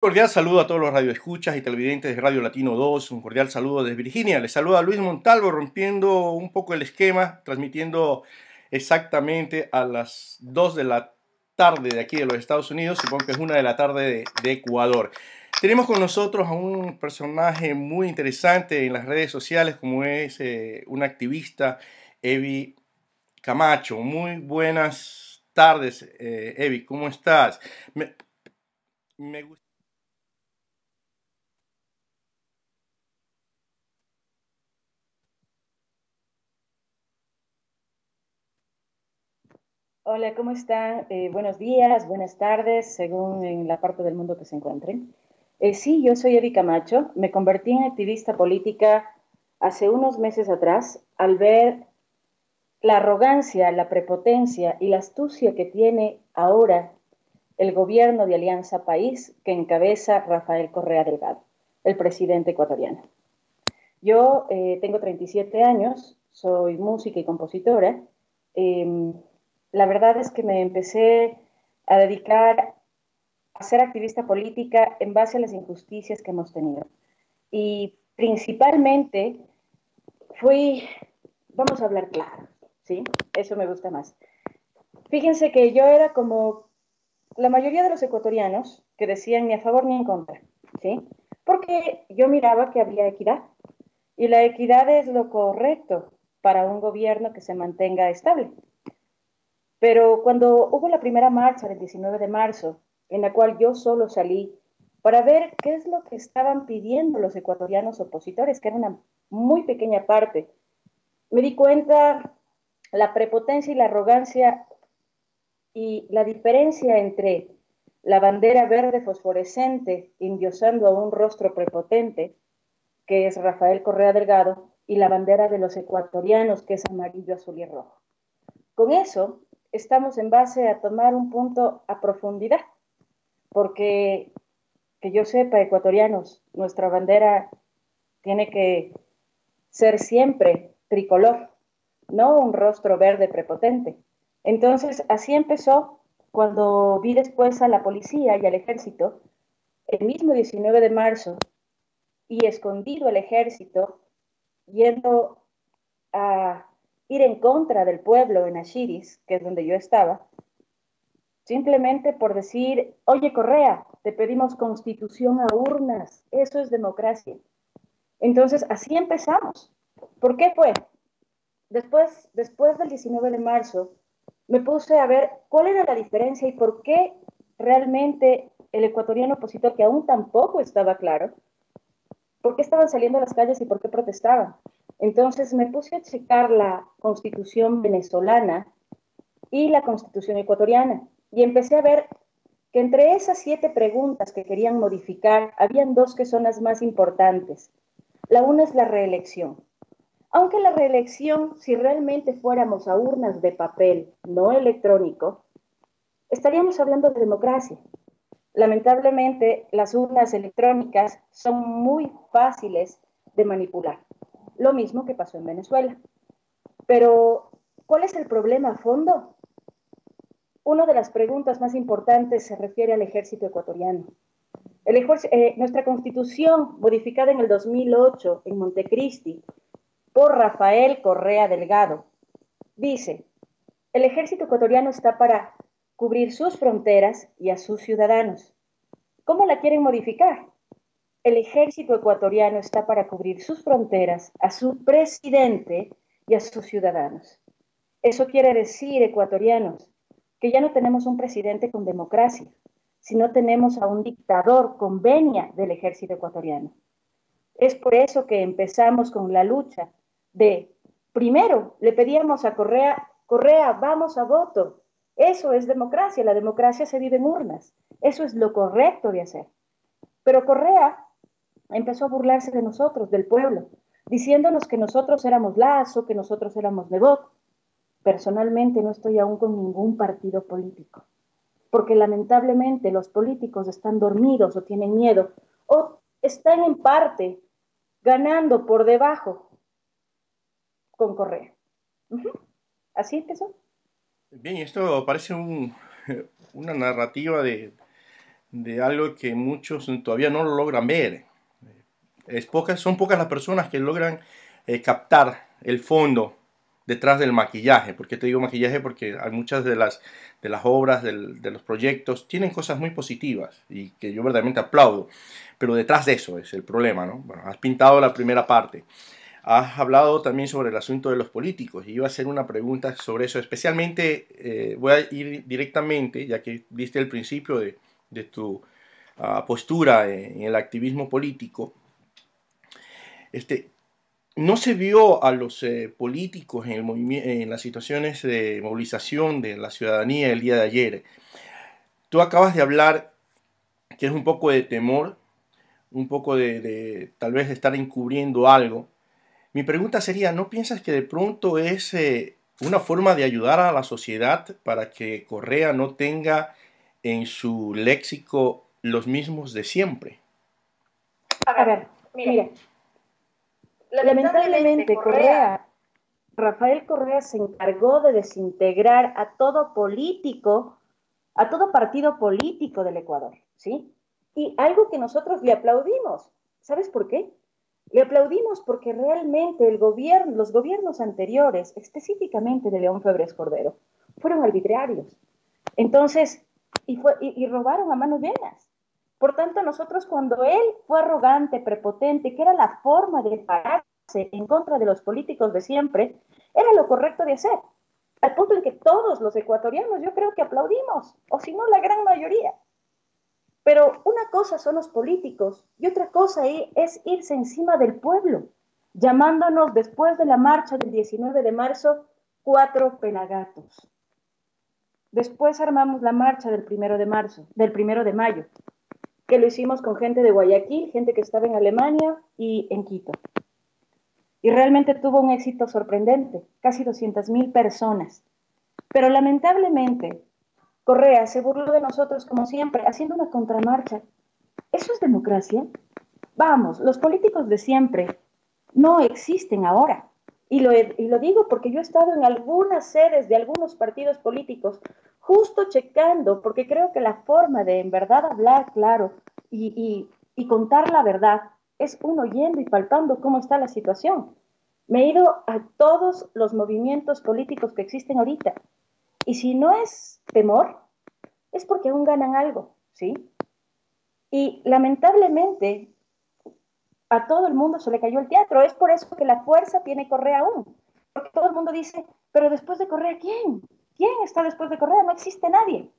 Cordial saludo a todos los radioescuchas y televidentes de Radio Latino 2. Un cordial saludo desde Virginia. Les saluda Luis Montalvo, rompiendo un poco el esquema, transmitiendo exactamente a las 2 de la tarde de aquí de los Estados Unidos. Supongo que es 1 de la tarde de Ecuador. Tenemos con nosotros a un personaje muy interesante en las redes sociales, como es una activista, Evi Camacho. Muy buenas tardes, Evi, ¿cómo estás? Me, me gusta. Hola, ¿cómo están? Buenos días, buenas tardes, según en la parte del mundo que se encuentren. Sí, yo soy Evi Camacho. Me convertí en activista política hace unos meses atrás al ver la arrogancia, la prepotencia y la astucia que tiene ahora el gobierno de Alianza País que encabeza Rafael Correa Delgado, el presidente ecuatoriano. Yo tengo 37 años, soy música y compositora. Eh, la verdad es que me empecé a dedicar a ser activista política en base a las injusticias que hemos tenido. Y principalmente fui, vamos a hablar claro, ¿sí? Eso me gusta más. Fíjense que yo era como la mayoría de los ecuatorianos que decían ni a favor ni en contra, ¿sí? Porque yo miraba que había equidad. Y la equidad es lo correcto para un gobierno que se mantenga estable. Pero cuando hubo la primera marcha del 19 de marzo, en la cual yo solo salí para ver qué es lo que estaban pidiendo los ecuatorianos opositores, que era una muy pequeña parte, me di cuenta la prepotencia y la arrogancia y la diferencia entre la bandera verde fosforescente endiosando a un rostro prepotente, que es Rafael Correa Delgado, y la bandera de los ecuatorianos, que es amarillo, azul y rojo. Con eso, estamos en base a tomar un punto a profundidad, porque que yo sepa, ecuatorianos, nuestra bandera tiene que ser siempre tricolor, no un rostro verde prepotente. Entonces, así empezó cuando vi después a la policía y al ejército, el mismo 19 de marzo, y escondido el ejército, yendo a ir en contra del pueblo en Ashiris, que es donde yo estaba, simplemente por decir, oye Correa, te pedimos constitución a urnas, eso es democracia. Entonces, así empezamos. ¿Por qué fue? Después del 19 de marzo, me puse a ver cuál era la diferencia y por qué realmente el ecuatoriano opositor, que aún tampoco estaba claro, por qué estaban saliendo a las calles y por qué protestaban. Entonces me puse a checar la constitución venezolana y la constitución ecuatoriana y empecé a ver que entre esas 7 preguntas que querían modificar, habían dos que son las más importantes. La una es la reelección. Aunque la reelección, si realmente fuéramos a urnas de papel, no electrónico, estaríamos hablando de democracia. Lamentablemente, las urnas electrónicas son muy fáciles de manipular. Lo mismo que pasó en Venezuela. Pero, ¿cuál es el problema a fondo? Una de las preguntas más importantes se refiere al ejército ecuatoriano. Nuestra constitución, modificada en el 2008 en Montecristi por Rafael Correa Delgado, dice, el ejército ecuatoriano está para cubrir sus fronteras y a sus ciudadanos. ¿Cómo la quieren modificar? El ejército ecuatoriano está para cubrir sus fronteras, a su presidente y a sus ciudadanos. Eso quiere decir, ecuatorianos, que ya no tenemos un presidente con democracia, sino tenemos a un dictador con venia del ejército ecuatoriano. Es por eso que empezamos con la lucha de, primero, le pedíamos a Correa, Correa, vamos a voto. Eso es democracia, la democracia se vive en urnas. Eso es lo correcto de hacer. Pero Correa empezó a burlarse de nosotros, del pueblo, diciéndonos que nosotros éramos Lazo, que nosotros éramos Nebot. Personalmente no estoy aún con ningún partido político, porque lamentablemente los políticos están dormidos o tienen miedo, o están en parte ganando por debajo con Correa. Uh-huh. Así empezó. Bien, esto parece una narrativa de algo que muchos todavía no lo logran ver. Son pocas las personas que logran captar el fondo detrás del maquillaje. ¿Por qué te digo maquillaje? Porque hay muchas de las obras, de los proyectos, tienen cosas muy positivas y que yo verdaderamente aplaudo. Pero detrás de eso es el problema, ¿no? Bueno, has pintado la primera parte. Has hablado también sobre el asunto de los políticos y iba a hacer una pregunta sobre eso. Especialmente voy a ir directamente, ya que viste el principio de tu postura en el activismo político. Este, no se vio a los políticos en las situaciones de movilización de la ciudadanía el día de ayer. Tú acabas de hablar que es un poco de temor, un poco de tal vez estar encubriendo algo. Mi pregunta sería, ¿no piensas que de pronto es una forma de ayudar a la sociedad para que Correa no tenga en su léxico los mismos de siempre? A ver, mire, lamentablemente Rafael Correa se encargó de desintegrar a todo político, a todo partido político del Ecuador, ¿sí? Y algo que nosotros le aplaudimos. ¿Sabes por qué? Le aplaudimos porque realmente los gobiernos anteriores, específicamente de León Febres Cordero, fueron arbitrarios. Entonces, y robaron a manos llenas. Por tanto, nosotros cuando él fue arrogante, prepotente, que era la forma de pararse en contra de los políticos de siempre, era lo correcto de hacer. Al punto en que todos los ecuatorianos yo creo que aplaudimos, o si no la gran mayoría. Pero una cosa son los políticos y otra cosa es irse encima del pueblo, llamándonos después de la marcha del 19 de marzo cuatro pelagatos. Después armamos la marcha del 1 de marzo, del 1 de mayo, que lo hicimos con gente de Guayaquil, gente que estaba en Alemania y en Quito. Y realmente tuvo un éxito sorprendente, casi 200.000 personas. Pero lamentablemente, Correa se burló de nosotros como siempre, haciendo una contramarcha. ¿Eso es democracia? Vamos, los políticos de siempre no existen ahora. Y lo digo porque yo he estado en algunas sedes de algunos partidos políticos, justo checando, porque creo que la forma de en verdad hablar claro y contar la verdad es uno yendo y palpando cómo está la situación. Me he ido a todos los movimientos políticos que existen ahorita. Y si no es temor, es porque aún ganan algo, ¿sí? Y lamentablemente a todo el mundo se le cayó el teatro. Es por eso que la fuerza tiene Correa aún. Porque todo el mundo dice, pero después de Correa, ¿quién? ¿Quién está después de Correa? No existe nadie.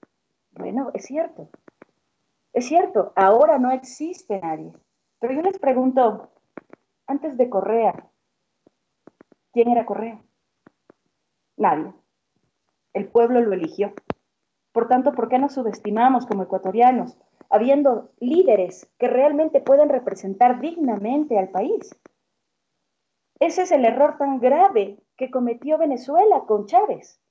Bueno, es cierto, ahora no existe nadie. Pero yo les pregunto, antes de Correa, ¿quién era Correa? Nadie. El pueblo lo eligió. Por tanto, ¿por qué nos subestimamos como ecuatorianos, habiendo líderes que realmente pueden representar dignamente al país? Ese es el error tan grave que cometió Venezuela con Chávez.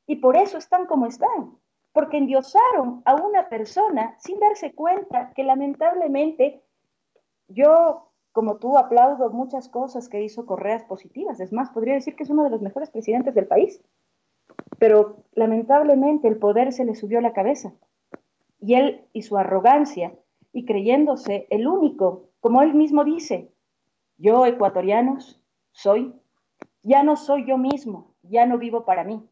Y por eso están como están, porque endiosaron a una persona sin darse cuenta que lamentablemente yo, como tú, aplaudo muchas cosas que hizo Correas positivas. Es más, podría decir que es uno de los mejores presidentes del país. Pero lamentablemente el poder se le subió a la cabeza. Y él y su arrogancia, y creyéndose el único, como él mismo dice, yo ecuatorianos soy, ya no soy yo mismo, ya no vivo para mí,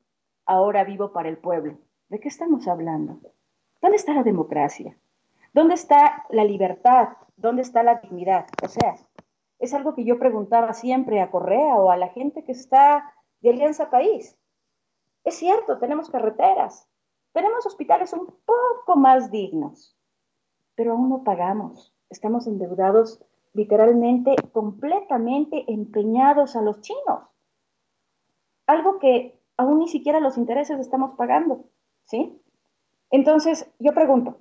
ahora vivo para el pueblo. ¿De qué estamos hablando? ¿Dónde está la democracia? ¿Dónde está la libertad? ¿Dónde está la dignidad? O sea, es algo que yo preguntaba siempre a Correa o a la gente que está de Alianza País. Es cierto, tenemos carreteras, tenemos hospitales un poco más dignos, pero aún no pagamos. Estamos endeudados literalmente, completamente empeñados a los chinos. Algo que aún ni siquiera los intereses estamos pagando, ¿sí? Entonces, yo pregunto,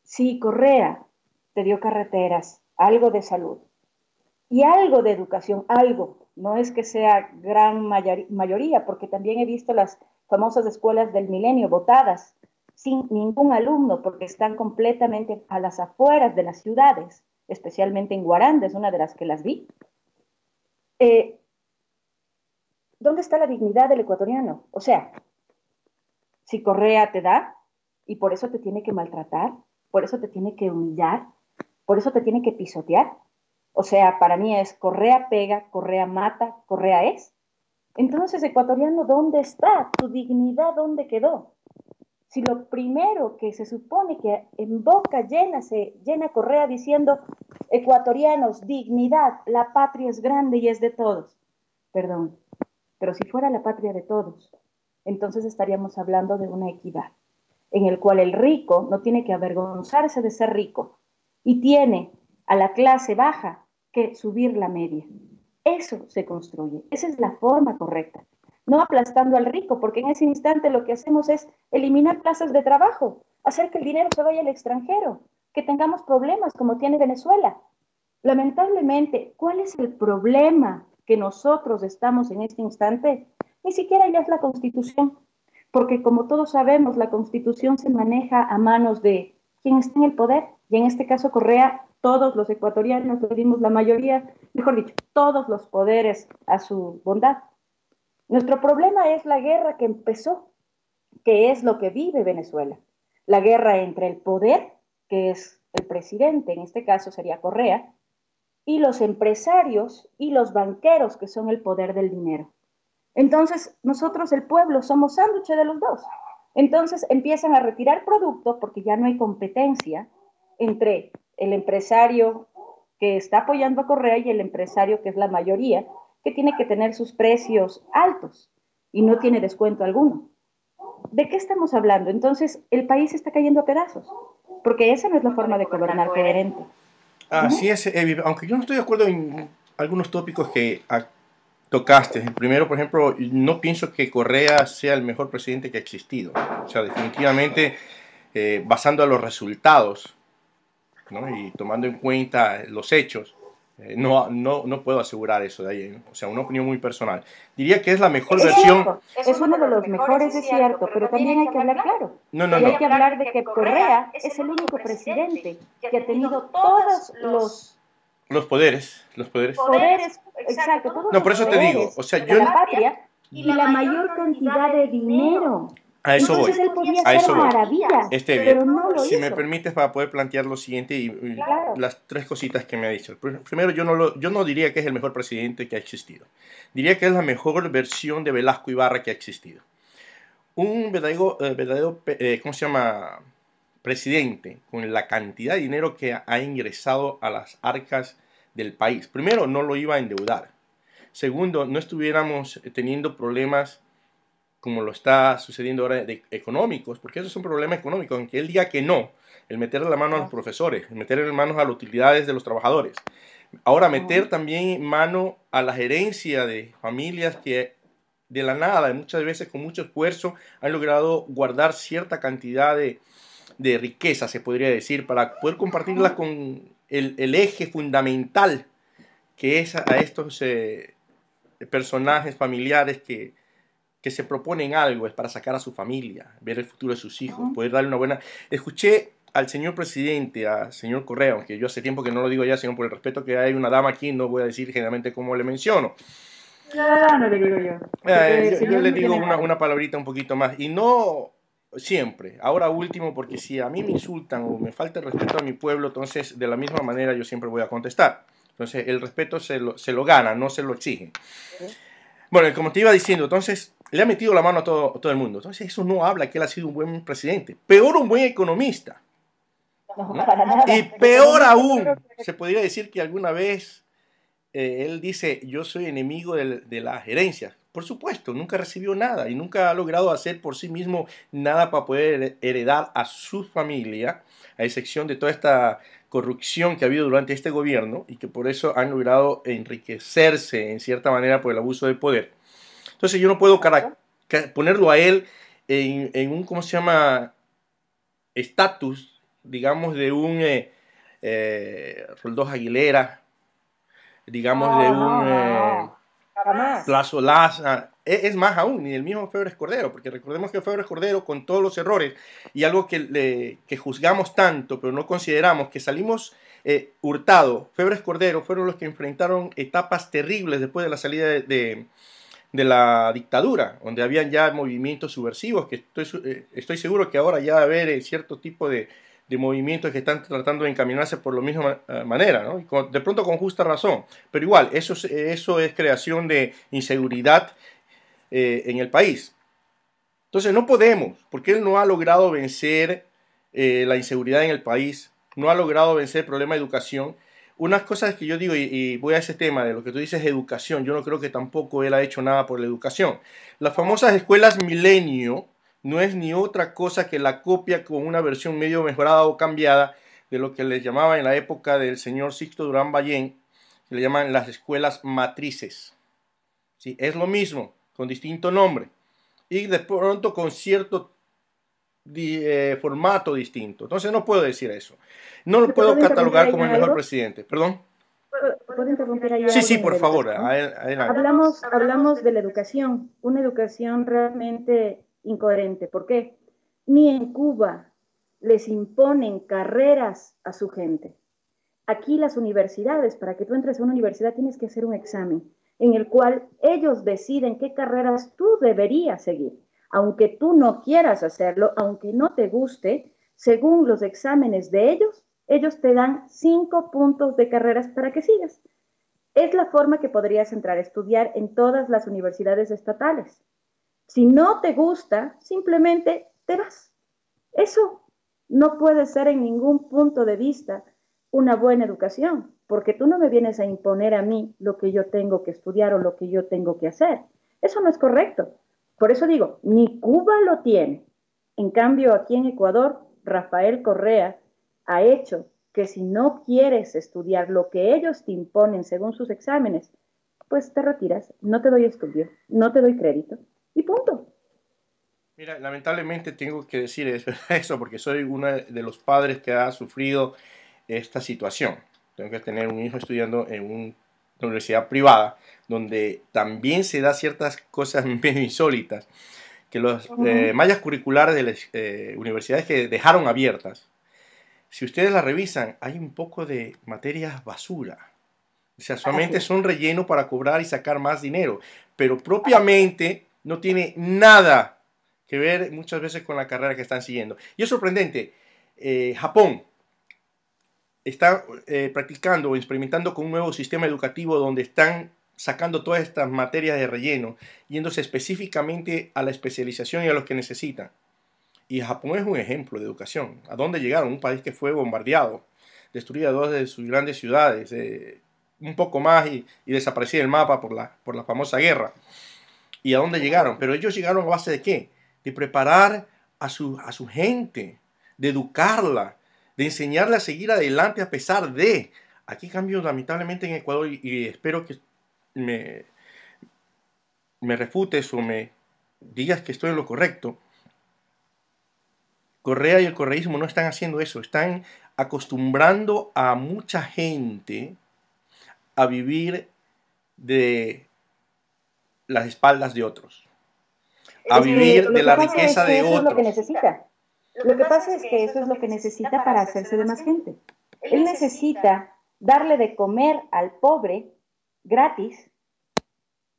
si Correa te dio carreteras, algo de salud y algo de educación, algo, no es que sea gran mayoría, porque también he visto las famosas escuelas del milenio botadas sin ningún alumno, porque están completamente a las afueras de las ciudades, especialmente en Guaranda, es una de las que las vi. Eh, ¿Dónde está la dignidad del ecuatoriano? O sea, si Correa te da y por eso te tiene que maltratar, por eso te tiene que humillar, por eso te tiene que pisotear. O sea, para mí es Correa pega, Correa mata, Correa es. Entonces, ecuatoriano, ¿dónde está? ¿Tu dignidad dónde quedó? Si lo primero que se supone que en boca llena se llena Correa diciendo, ecuatorianos, dignidad, la patria es grande y es de todos. Perdón, pero si fuera la patria de todos, entonces estaríamos hablando de una equidad, en el cual el rico no tiene que avergonzarse de ser rico y tiene a la clase baja que subir la media. Eso se construye, esa es la forma correcta. No aplastando al rico, porque en ese instante lo que hacemos es eliminar plazas de trabajo, hacer que el dinero se vaya al extranjero, que tengamos problemas como tiene Venezuela. Lamentablemente, ¿cuál es el problema que nosotros estamos en este instante? Ni siquiera ya es la Constitución, porque como todos sabemos, la Constitución se maneja a manos de quien está en el poder, y en este caso Correa, todos los ecuatorianos le dimos la mayoría, mejor dicho, todos los poderes a su bondad. Nuestro problema es la guerra que empezó, que es lo que vive Venezuela. La guerra entre el poder, que es el presidente, en este caso sería Correa, y los empresarios y los banqueros, que son el poder del dinero. Entonces, nosotros, el pueblo, somos sándwich de los dos. Entonces, empiezan a retirar productos porque ya no hay competencia entre el empresario que está apoyando a Correa y el empresario que es la mayoría, que tiene que tener sus precios altos y no tiene descuento alguno. ¿De qué estamos hablando? Entonces, el país está cayendo a pedazos, porque esa no es la forma de gobernar coherente. Así es, aunque yo no estoy de acuerdo en algunos tópicos que tocaste. El primero, por ejemplo, no pienso que Correa sea el mejor presidente que ha existido. O sea, definitivamente, basando a los resultados, ¿no? Y tomando en cuenta los hechos, no puedo asegurar eso de ahí, ¿no? O sea, una opinión muy personal. Diría que es la mejor versión. Es uno de los mejores, es cierto, pero también hay que hablar claro. No, no, Y hay no. que hablar de que Correa es el único presidente que ha tenido todos Los poderes, los poderes. poderes, exacto, todos No, los por eso te digo, poderes o sea, de yo la patria y la mayor cantidad de dinero. a eso voy, Entonces él podía a hacer eso voy. maravillas, pero no lo Si me hizo. permites para poder plantear lo siguiente y Claro. las tres cositas que me ha dicho. Primero, yo no diría que es el mejor presidente que ha existido. Diría que es la mejor versión de Velasco Ibarra que ha existido. Un verdadero ¿cómo se llama? Presidente con la cantidad de dinero que ha ingresado a las arcas del país. Primero, no lo iba a endeudar. Segundo, no estuviéramos teniendo problemas como lo está sucediendo ahora económicos, porque eso es un problema económico, aunque él diga que no, el meterle la mano a los profesores, el meterle la mano a las utilidades de los trabajadores. Ahora, meter también mano a la gerencia de familias que de la nada, muchas veces con mucho esfuerzo, han logrado guardar cierta cantidad de riqueza, se podría decir, para poder compartirla con el eje fundamental que es a estos personajes familiares que se proponen algo, es para sacar a su familia, ver el futuro de sus hijos, poder darle una buena... Escuché al señor presidente, al señor Correa, aunque yo hace tiempo que no lo digo ya, sino por el respeto que hay una dama aquí, no voy a decir generalmente cómo le menciono. No le digo yo. Yo le digo una palabrita un poquito más, y no siempre, ahora último, porque si a mí me insultan o me falta el respeto a mi pueblo, entonces de la misma manera yo siempre voy a contestar. Entonces el respeto se lo gana, no se lo exige. Bueno, como te iba diciendo, entonces le ha metido la mano a todo el mundo. Entonces eso no habla que él ha sido un buen presidente. Peor, un buen economista. No, para nada. Y peor aún, se podría decir que alguna vez él dice, yo soy enemigo de la gerencia. Por supuesto, nunca recibió nada y nunca ha logrado hacer por sí mismo nada para poder heredar a su familia, a excepción de toda esta corrupción que ha habido durante este gobierno y que por eso han logrado enriquecerse en cierta manera por el abuso del poder. Entonces yo no puedo ponerlo a él en un, ¿cómo se llama?, estatus, digamos, de un Roldós Aguilera, digamos, de un Plazo Laza, es más aún, ni el mismo Febres Cordero, porque recordemos que Febres Cordero, con todos los errores y algo que juzgamos tanto, pero no consideramos, que salimos Hurtado, Febres Cordero fueron los que enfrentaron etapas terribles después de la salida de la dictadura, donde habían ya movimientos subversivos, que estoy seguro que ahora ya va a haber cierto tipo de de movimientos que están tratando de encaminarse por la misma manera, ¿no? Y de pronto con justa razón. Pero igual, eso es creación de inseguridad en el país. Entonces no podemos, porque él no ha logrado vencer la inseguridad en el país, no ha logrado vencer el problema de educación. Unas cosas que yo digo, y voy a ese tema de lo que tú dices, educación, yo no creo que tampoco él ha hecho nada por la educación. Las famosas escuelas Milenio no es ni otra cosa que la copia con una versión medio mejorada o cambiada de lo que les llamaba en la época del señor Sixto Durán Ballén, que le llaman las escuelas matrices. ¿Sí? Es lo mismo, con distinto nombre y de pronto con cierto formato distinto. Entonces no puedo decir eso. No lo ¿Te puedo puedo interrumpir catalogar ahí como en el mejor algo? presidente. ¿Perdón? ¿Te puedo interrumpir ahí Sí, algo sí, en lo por de favor, educación? adelante. Hablamos de la educación, una educación realmente incoherente. ¿Por qué? Ni en Cuba les imponen carreras a su gente. Aquí las universidades, para que tú entres a una universidad tienes que hacer un examen en el cual ellos deciden qué carreras tú deberías seguir. Aunque tú no quieras hacerlo, aunque no te guste, según los exámenes de ellos te dan 5 puntos de carreras para que sigas. Es la forma que podrías entrar a estudiar en todas las universidades estatales. Si no te gusta, simplemente te vas. Eso no puede ser en ningún punto de vista una buena educación, porque tú no me vienes a imponer a mí lo que yo tengo que estudiar o lo que yo tengo que hacer. Eso no es correcto. Por eso digo, ni Cuba lo tiene. En cambio, aquí en Ecuador, Rafael Correa ha hecho que si no quieres estudiar lo que ellos te imponen según sus exámenes, pues te retiras, no te doy estudio, no te doy crédito y punto. Mira, lamentablemente tengo que decir eso porque soy uno de los padres que ha sufrido esta situación. Tengo que tener un hijo estudiando en una universidad privada donde también se da ciertas cosas medio insólitas que las mallas curriculares de las universidades que dejaron abiertas, si ustedes las revisan, hay un poco de materias basura. O sea, Así solamente es. son relleno para cobrar y sacar más dinero, pero propiamente no tiene nada que ver muchas veces con la carrera que están siguiendo. Y es sorprendente, Japón está practicando o experimentando con un nuevo sistema educativo donde están sacando todas estas materias de relleno, yéndose específicamente a la especialización y a los que necesitan. Y Japón es un ejemplo de educación. ¿A dónde llegaron? Un país que fue bombardeado, destruida dos de sus grandes ciudades, un poco más y desaparecía el mapa por la famosa guerra. ¿Y a dónde llegaron? Pero ellos llegaron a base de ¿qué? De preparar a su gente, de educarla, de enseñarle a seguir adelante a pesar de. Aquí cambios lamentablemente en Ecuador y espero que me, me refutes o me digas que estoy en lo correcto. Correa y el correísmo no están haciendo eso, están acostumbrando a mucha gente a vivir de las espaldas de otros, a Es que vivir de lo que la pasa es riqueza que de eso es lo que otros. necesita. Lo que pasa es que eso es lo que necesita para hacerse de más gente. Él necesita darle de comer al pobre gratis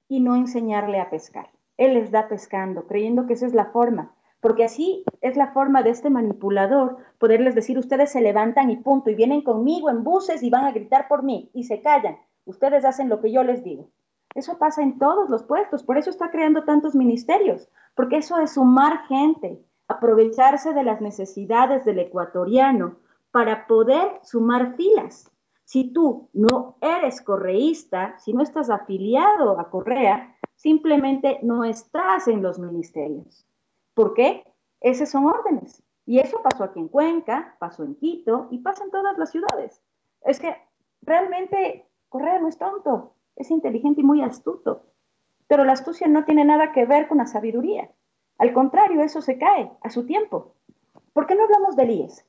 y no enseñarle a pescar. Él les da pescando, creyendo que esa es la forma, porque así es la forma de este manipulador poderles decir, ustedes se levantan y punto, y vienen conmigo en buses y van a gritar por mí, y se callan, ustedes hacen lo que yo les digo. Eso pasa en todos los puestos, por eso está creando tantos ministerios, porque eso es sumar gente, aprovecharse de las necesidades del ecuatoriano para poder sumar filas. Si tú no eres correísta, si no estás afiliado a Correa, simplemente no estás en los ministerios. ¿Por qué? Esas son órdenes. Y eso pasó aquí en Cuenca, pasó en Quito y pasa en todas las ciudades. Es que realmente Correa no es tonto, es inteligente y muy astuto. Pero la astucia no tiene nada que ver con la sabiduría. Al contrario, eso se cae a su tiempo. ¿Por qué no hablamos del IES?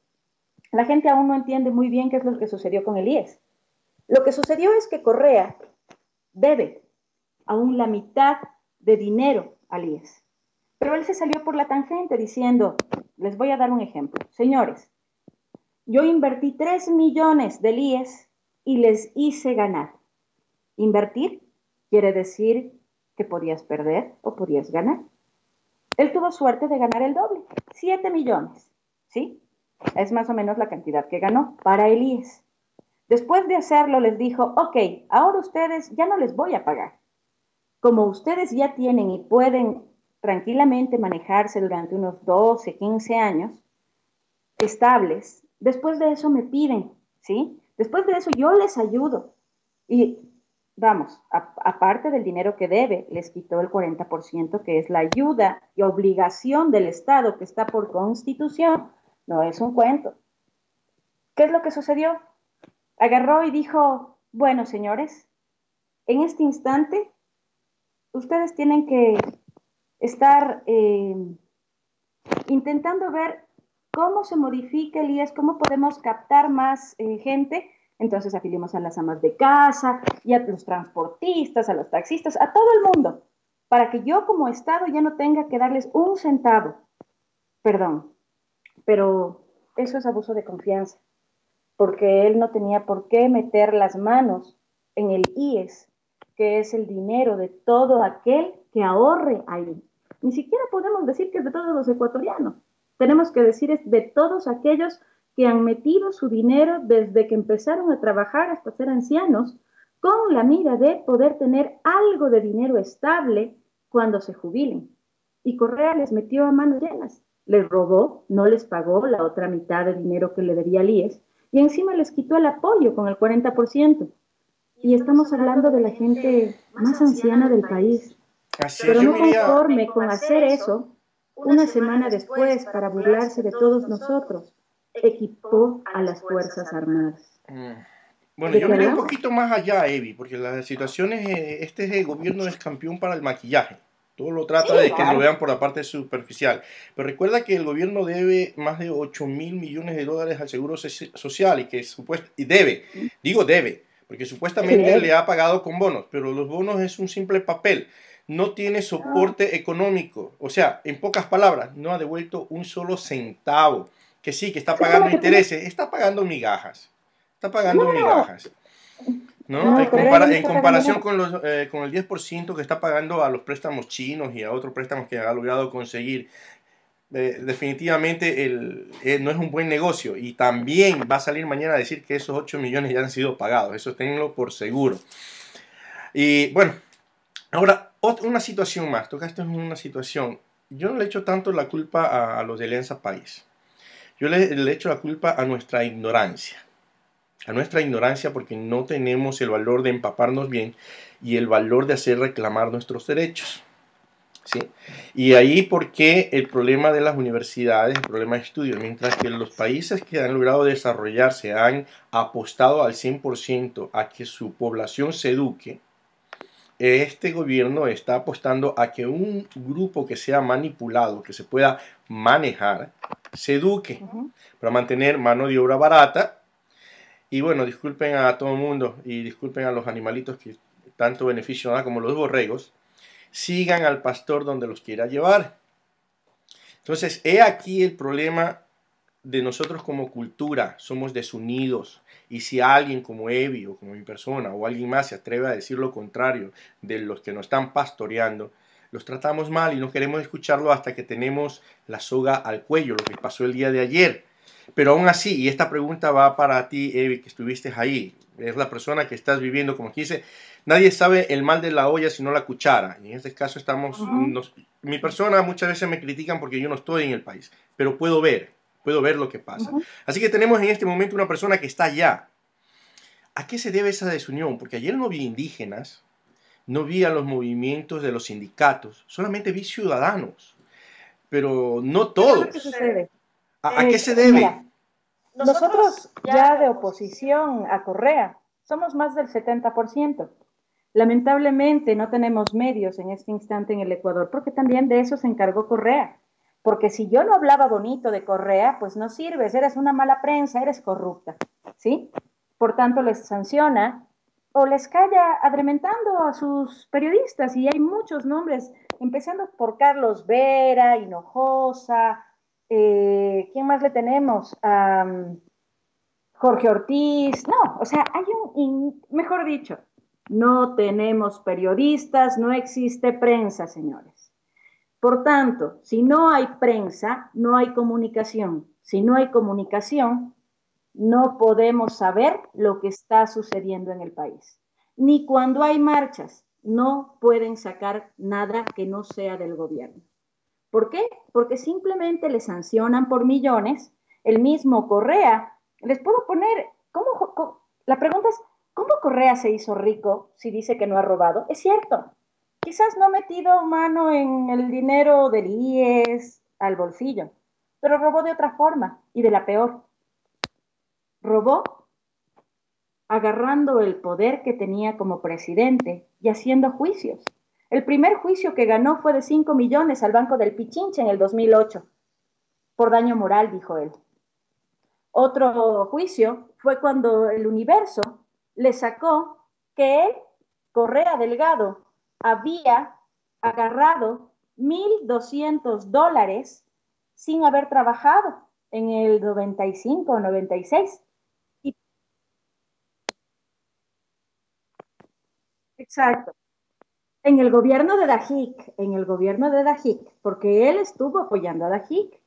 La gente aún no entiende muy bien qué es lo que sucedió con el IES. Lo que sucedió es que Correa debe aún la mitad de dinero al IES. Pero él se salió por la tangente diciendo, les voy a dar un ejemplo. Señores, yo invertí 3 millones del IES y les hice ganar. Invertir quiere decir que podías perder o podías ganar. Él tuvo suerte de ganar el doble, 7 millones, ¿sí? Es más o menos la cantidad que ganó para el IES. Después de hacerlo, les dijo, ok, ahora ustedes ya no les voy a pagar. Como ustedes ya tienen y pueden tranquilamente manejarse durante unos 12, 15 años estables, después de eso me piden, ¿sí? Después de eso yo les ayudo. Y vamos, aparte del dinero que debe, les quitó el 40%, que es la ayuda y obligación del Estado que está por constitución. No es un cuento. ¿Qué es lo que sucedió? Agarró y dijo, bueno, señores, en este instante ustedes tienen que estar intentando ver cómo se modifica el IES, cómo podemos captar más gente. Entonces afiliamos a las amas de casa y a los transportistas, a los taxistas, a todo el mundo, para que yo como Estado ya no tenga que darles un centavo. Perdón, pero eso es abuso de confianza, porque él no tenía por qué meter las manos en el IES, que es el dinero de todo aquel que ahorre ahí. Ni siquiera podemos decir que es de todos los ecuatorianos. Tenemos que decir es de todos aquellos que han metido su dinero desde que empezaron a trabajar hasta ser ancianos, con la mira de poder tener algo de dinero estable cuando se jubilen. Y Correa les metió a manos llenas. Les robó, no les pagó la otra mitad de dinero que le debía al IES y encima les quitó el apoyo con el 40%. Y estamos hablando de la gente más anciana del país. Así es, Pero yo no quería... conforme con hacer eso, una semana después, para burlarse de todos nosotros, equipó a las Fuerzas Armadas. Bueno, ¿De yo qué miré un hablamos? poquito más allá, Evi, porque la situación es, este gobierno es campeón para el maquillaje. Todo lo trata Sí, de que lo claro. vean por la parte superficial. Pero recuerda que el gobierno debe más de 8.000 millones de dólares al Seguro Social y debe, digo debe, porque Sí, supuestamente le debe. ha pagado con bonos, pero los bonos es un simple papel. No tiene No, soporte económico. O sea, en pocas palabras, no ha devuelto un solo centavo. Que sí, que está ¿sabe pagando lo que tiene? intereses, está pagando migajas. Está pagando No, migajas, ¿no? no, Correa ya no En está pagando comparación nada. con el 10% que está pagando a los préstamos chinos y a otros préstamos que ha logrado conseguir, definitivamente no es un buen negocio. Y también va a salir mañana a decir que esos 8 millones ya han sido pagados. Eso tenlo por seguro. Y bueno, ahora, una situación más. Tocaste en una situación. Yo no le echo tanto la culpa a los de Alianza País. Yo le echo la culpa a nuestra ignorancia. A nuestra ignorancia porque no tenemos el valor de empaparnos bien y el valor de hacer reclamar nuestros derechos. ¿Sí? Y ahí porque el problema de las universidades, el problema de estudios, mientras que los países que han logrado desarrollarse han apostado al 100% a que su población se eduque, este gobierno está apostando a que un grupo que sea manipulado, que se pueda manejar, se eduque para mantener mano de obra barata. Y bueno, disculpen a todo el mundo y disculpen a los animalitos que tanto beneficio dan como los borregos, sigan al pastor donde los quiera llevar. Entonces, he aquí el problema de nosotros como cultura, somos desunidos. Y si alguien como Evi o como mi persona o alguien más se atreve a decir lo contrario de los que nos están pastoreando, los tratamos mal y no queremos escucharlo hasta que tenemos la soga al cuello, lo que pasó el día de ayer. Pero aún así, y esta pregunta va para ti, Evi, que estuviste ahí, es la persona que estás viviendo, como aquí dice, nadie sabe el mal de la olla sino la cuchara. Y en este caso mi persona muchas veces me critican porque yo no estoy en el país, pero puedo ver lo que pasa. Así que tenemos en este momento una persona que está allá. ¿A qué se debe esa desunión? Porque ayer no vi indígenas, no vi a los movimientos de los sindicatos, solamente vi ciudadanos, pero no ¿Qué es lo que todos. sucede? ¿A qué se debe? Mira, nosotros ya de oposición a Correa somos más del 70%. Lamentablemente no tenemos medios en este instante en el Ecuador, porque también de eso se encargó Correa. Porque si yo no hablaba bonito de Correa, pues no sirves, eres una mala prensa, eres corrupta, ¿sí? Por tanto, les sanciona o les calla adrementando a sus periodistas, y hay muchos nombres, empezando por Carlos Vera, Hinojosa, ¿quién más le tenemos? Jorge Ortiz, no, o sea, hay mejor dicho, no tenemos periodistas, no existe prensa, señores. Por tanto, si no hay prensa, no hay comunicación. Si no hay comunicación, no podemos saber lo que está sucediendo en el país. Ni cuando hay marchas, no pueden sacar nada que no sea del gobierno. ¿Por qué? Porque simplemente le sancionan por millones. El mismo Correa, les puedo poner, la pregunta es, ¿cómo Correa se hizo rico si dice que no ha robado? Es cierto, quizás no ha metido mano en el dinero del IES al bolsillo, pero robó de otra forma y de la peor. Robó agarrando el poder que tenía como presidente y haciendo juicios. El primer juicio que ganó fue de 5 millones al Banco del Pichinche en el 2008, por daño moral, dijo él. Otro juicio fue cuando el Universo le sacó que él, Correa Delgado, había agarrado $1,200 sin haber trabajado en el 95 o 96. Y, exacto. En el gobierno de Dajic, porque él estuvo apoyando a Dajic,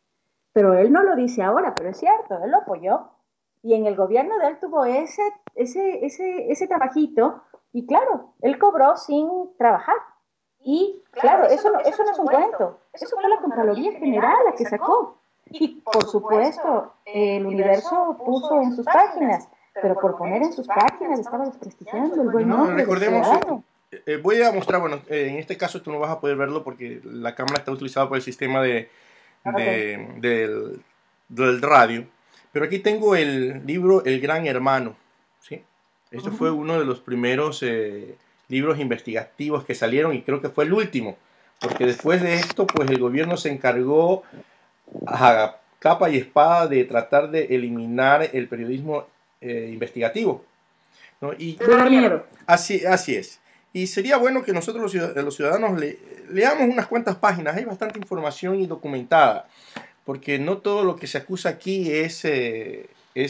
pero él no lo dice ahora, pero es cierto, él lo apoyó. Y en el gobierno de él tuvo ese trabajito, y claro, él cobró sin trabajar. Y claro, eso no es un cuento, eso fue la Contraloría General la que sacó. Y por supuesto, el Universo puso en sus páginas, pero por poner en sus páginas estaba desprestigiando el buen No, nombre del recordemos, ciudadano. voy a mostrar, bueno, en este caso tú no vas a poder verlo porque la cámara está utilizada por el sistema Okay. del radio, pero aquí tengo el libro El Gran Hermano, ¿sí? Este fue Uh-huh. uno de los primeros libros investigativos que salieron y creo que fue el último, porque después de esto, pues el gobierno se encargó a capa y espada de tratar de eliminar el periodismo investigativo, ¿no? Y De dar miedo. así es. Y sería bueno que nosotros los ciudadanos leamos unas cuantas páginas, hay bastante información y documentada, porque no todo lo que se acusa aquí es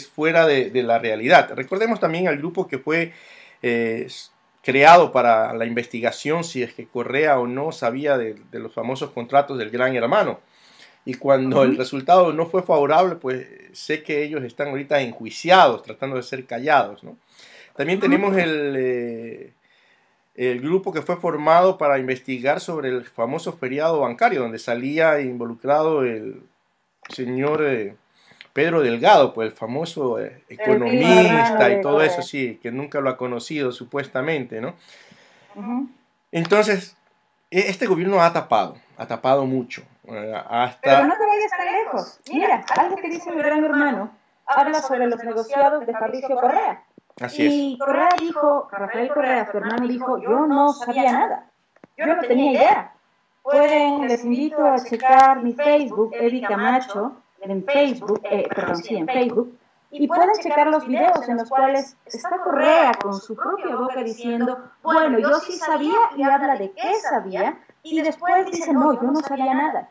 fuera de la realidad. Recordemos también al grupo que fue eh, creado para la investigación, si es que Correa o no sabía de los famosos contratos del Gran Hermano. Y cuando el Uh-huh. resultado no fue favorable, pues sé que ellos están ahorita enjuiciados, tratando de ser callados, ¿no? También tenemos Uh-huh. el grupo que fue formado para investigar sobre el famoso feriado bancario, donde salía involucrado el señor Pedro Delgado, pues el famoso El primo hermano economista y de todo eso, Correa. sí, que nunca lo ha conocido supuestamente, ¿no? Uh-huh. Entonces, este gobierno ha tapado mucho, Pero hasta... no te vayas tan lejos. Mira, algo que dice mi gran hermano habla sobre los negociados de Fabricio Correa. Así es. Y Correa dijo, Rafael Correa, su hermano, dijo, yo no sabía nada. Yo no tenía idea. Les invito a checar mi Facebook, Eddie Camacho, en Facebook, perdón, sí, en Facebook, y pueden checar los videos en los cuales está Correa con su propia boca diciendo, bueno, yo sí sabía y habla de qué sabía, y después dice, no, yo no sabía nada.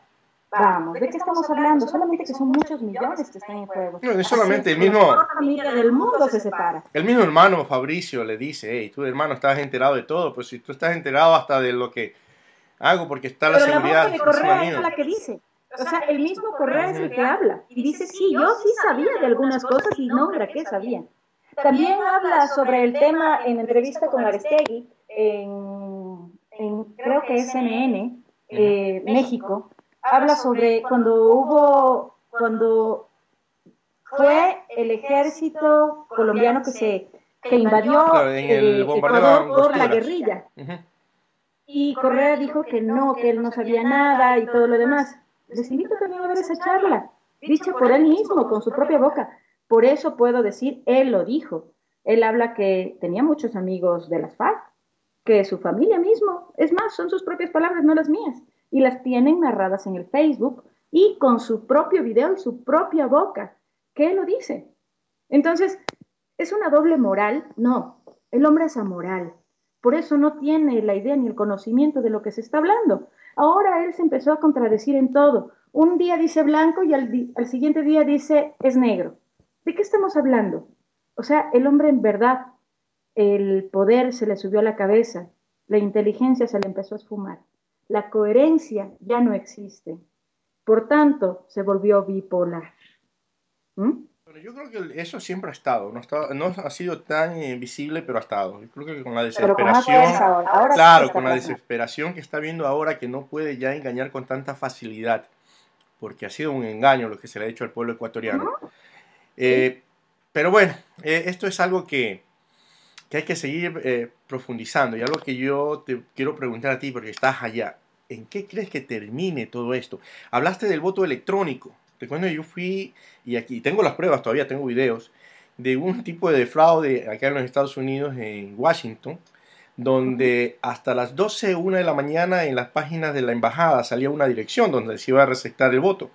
Vamos, ¿de qué estamos hablando? Solamente que son muchos millones que están en juego. No, es Así solamente es que la mejor familia del mundo se separa. el mismo hermano Fabricio le dice, hey, tú hermano estás enterado de todo, pues si tú estás enterado hasta de lo que hago porque está la Pero la boca seguridad de encima Correa es mío. la que dice. O sea, el mismo Correa es el que habla. Y dice, sí, yo sí sabía de algunas cosas y nombra qué sabía. También habla sobre el tema en entrevista con Aristegui, creo que es CNN, México. Habla sobre cuando fue el ejército colombiano que invadió Claro, en el bombardeo a Ecuador por la Angosturas. guerrilla. Ujú. Y Correa dijo que no, que él no sabía nada y todo lo demás. Les invito también a ver esa charla, dicha por él mismo, con su propia boca. Por eso puedo decir, él lo dijo. Él habla que tenía muchos amigos de las FARC, que su familia mismo, es más, son sus propias palabras, no las mías, y las tienen narradas en el Facebook y con su propio video y su propia boca, que él lo dice. Entonces, ¿es una doble moral? No, el hombre es amoral. Por eso no tiene la idea ni el conocimiento de lo que se está hablando. Ahora él se empezó a contradecir en todo. Un día dice blanco y al siguiente día dice es negro. ¿De qué estamos hablando? O sea, el hombre en verdad, el poder se le subió a la cabeza, la inteligencia se le empezó a esfumar, la coherencia ya no existe. Por tanto, se volvió bipolar. ¿Mm? Pero yo creo que eso siempre ha estado, no ha sido tan visible, pero ha estado. Yo creo que con la Pero con más fuerza desesperación, ahora. Ahora sí se claro, está con la plasmando. desesperación que está viendo ahora que no puede ya engañar con tanta facilidad, porque ha sido un engaño lo que se le ha hecho al pueblo ecuatoriano. Ujú. Sí. Eh, pero bueno, esto es algo que hay que seguir profundizando y algo que yo te quiero preguntar a ti, porque estás allá. ¿En qué crees que termine todo esto? Hablaste del voto electrónico. Te cuento que yo fui, y aquí tengo las pruebas, todavía tengo videos, de un tipo de fraude acá en los Estados Unidos, en Washington, Ujú. donde hasta las 12, 1 de la mañana en las páginas de la embajada salía una dirección donde se iba a receptar el voto.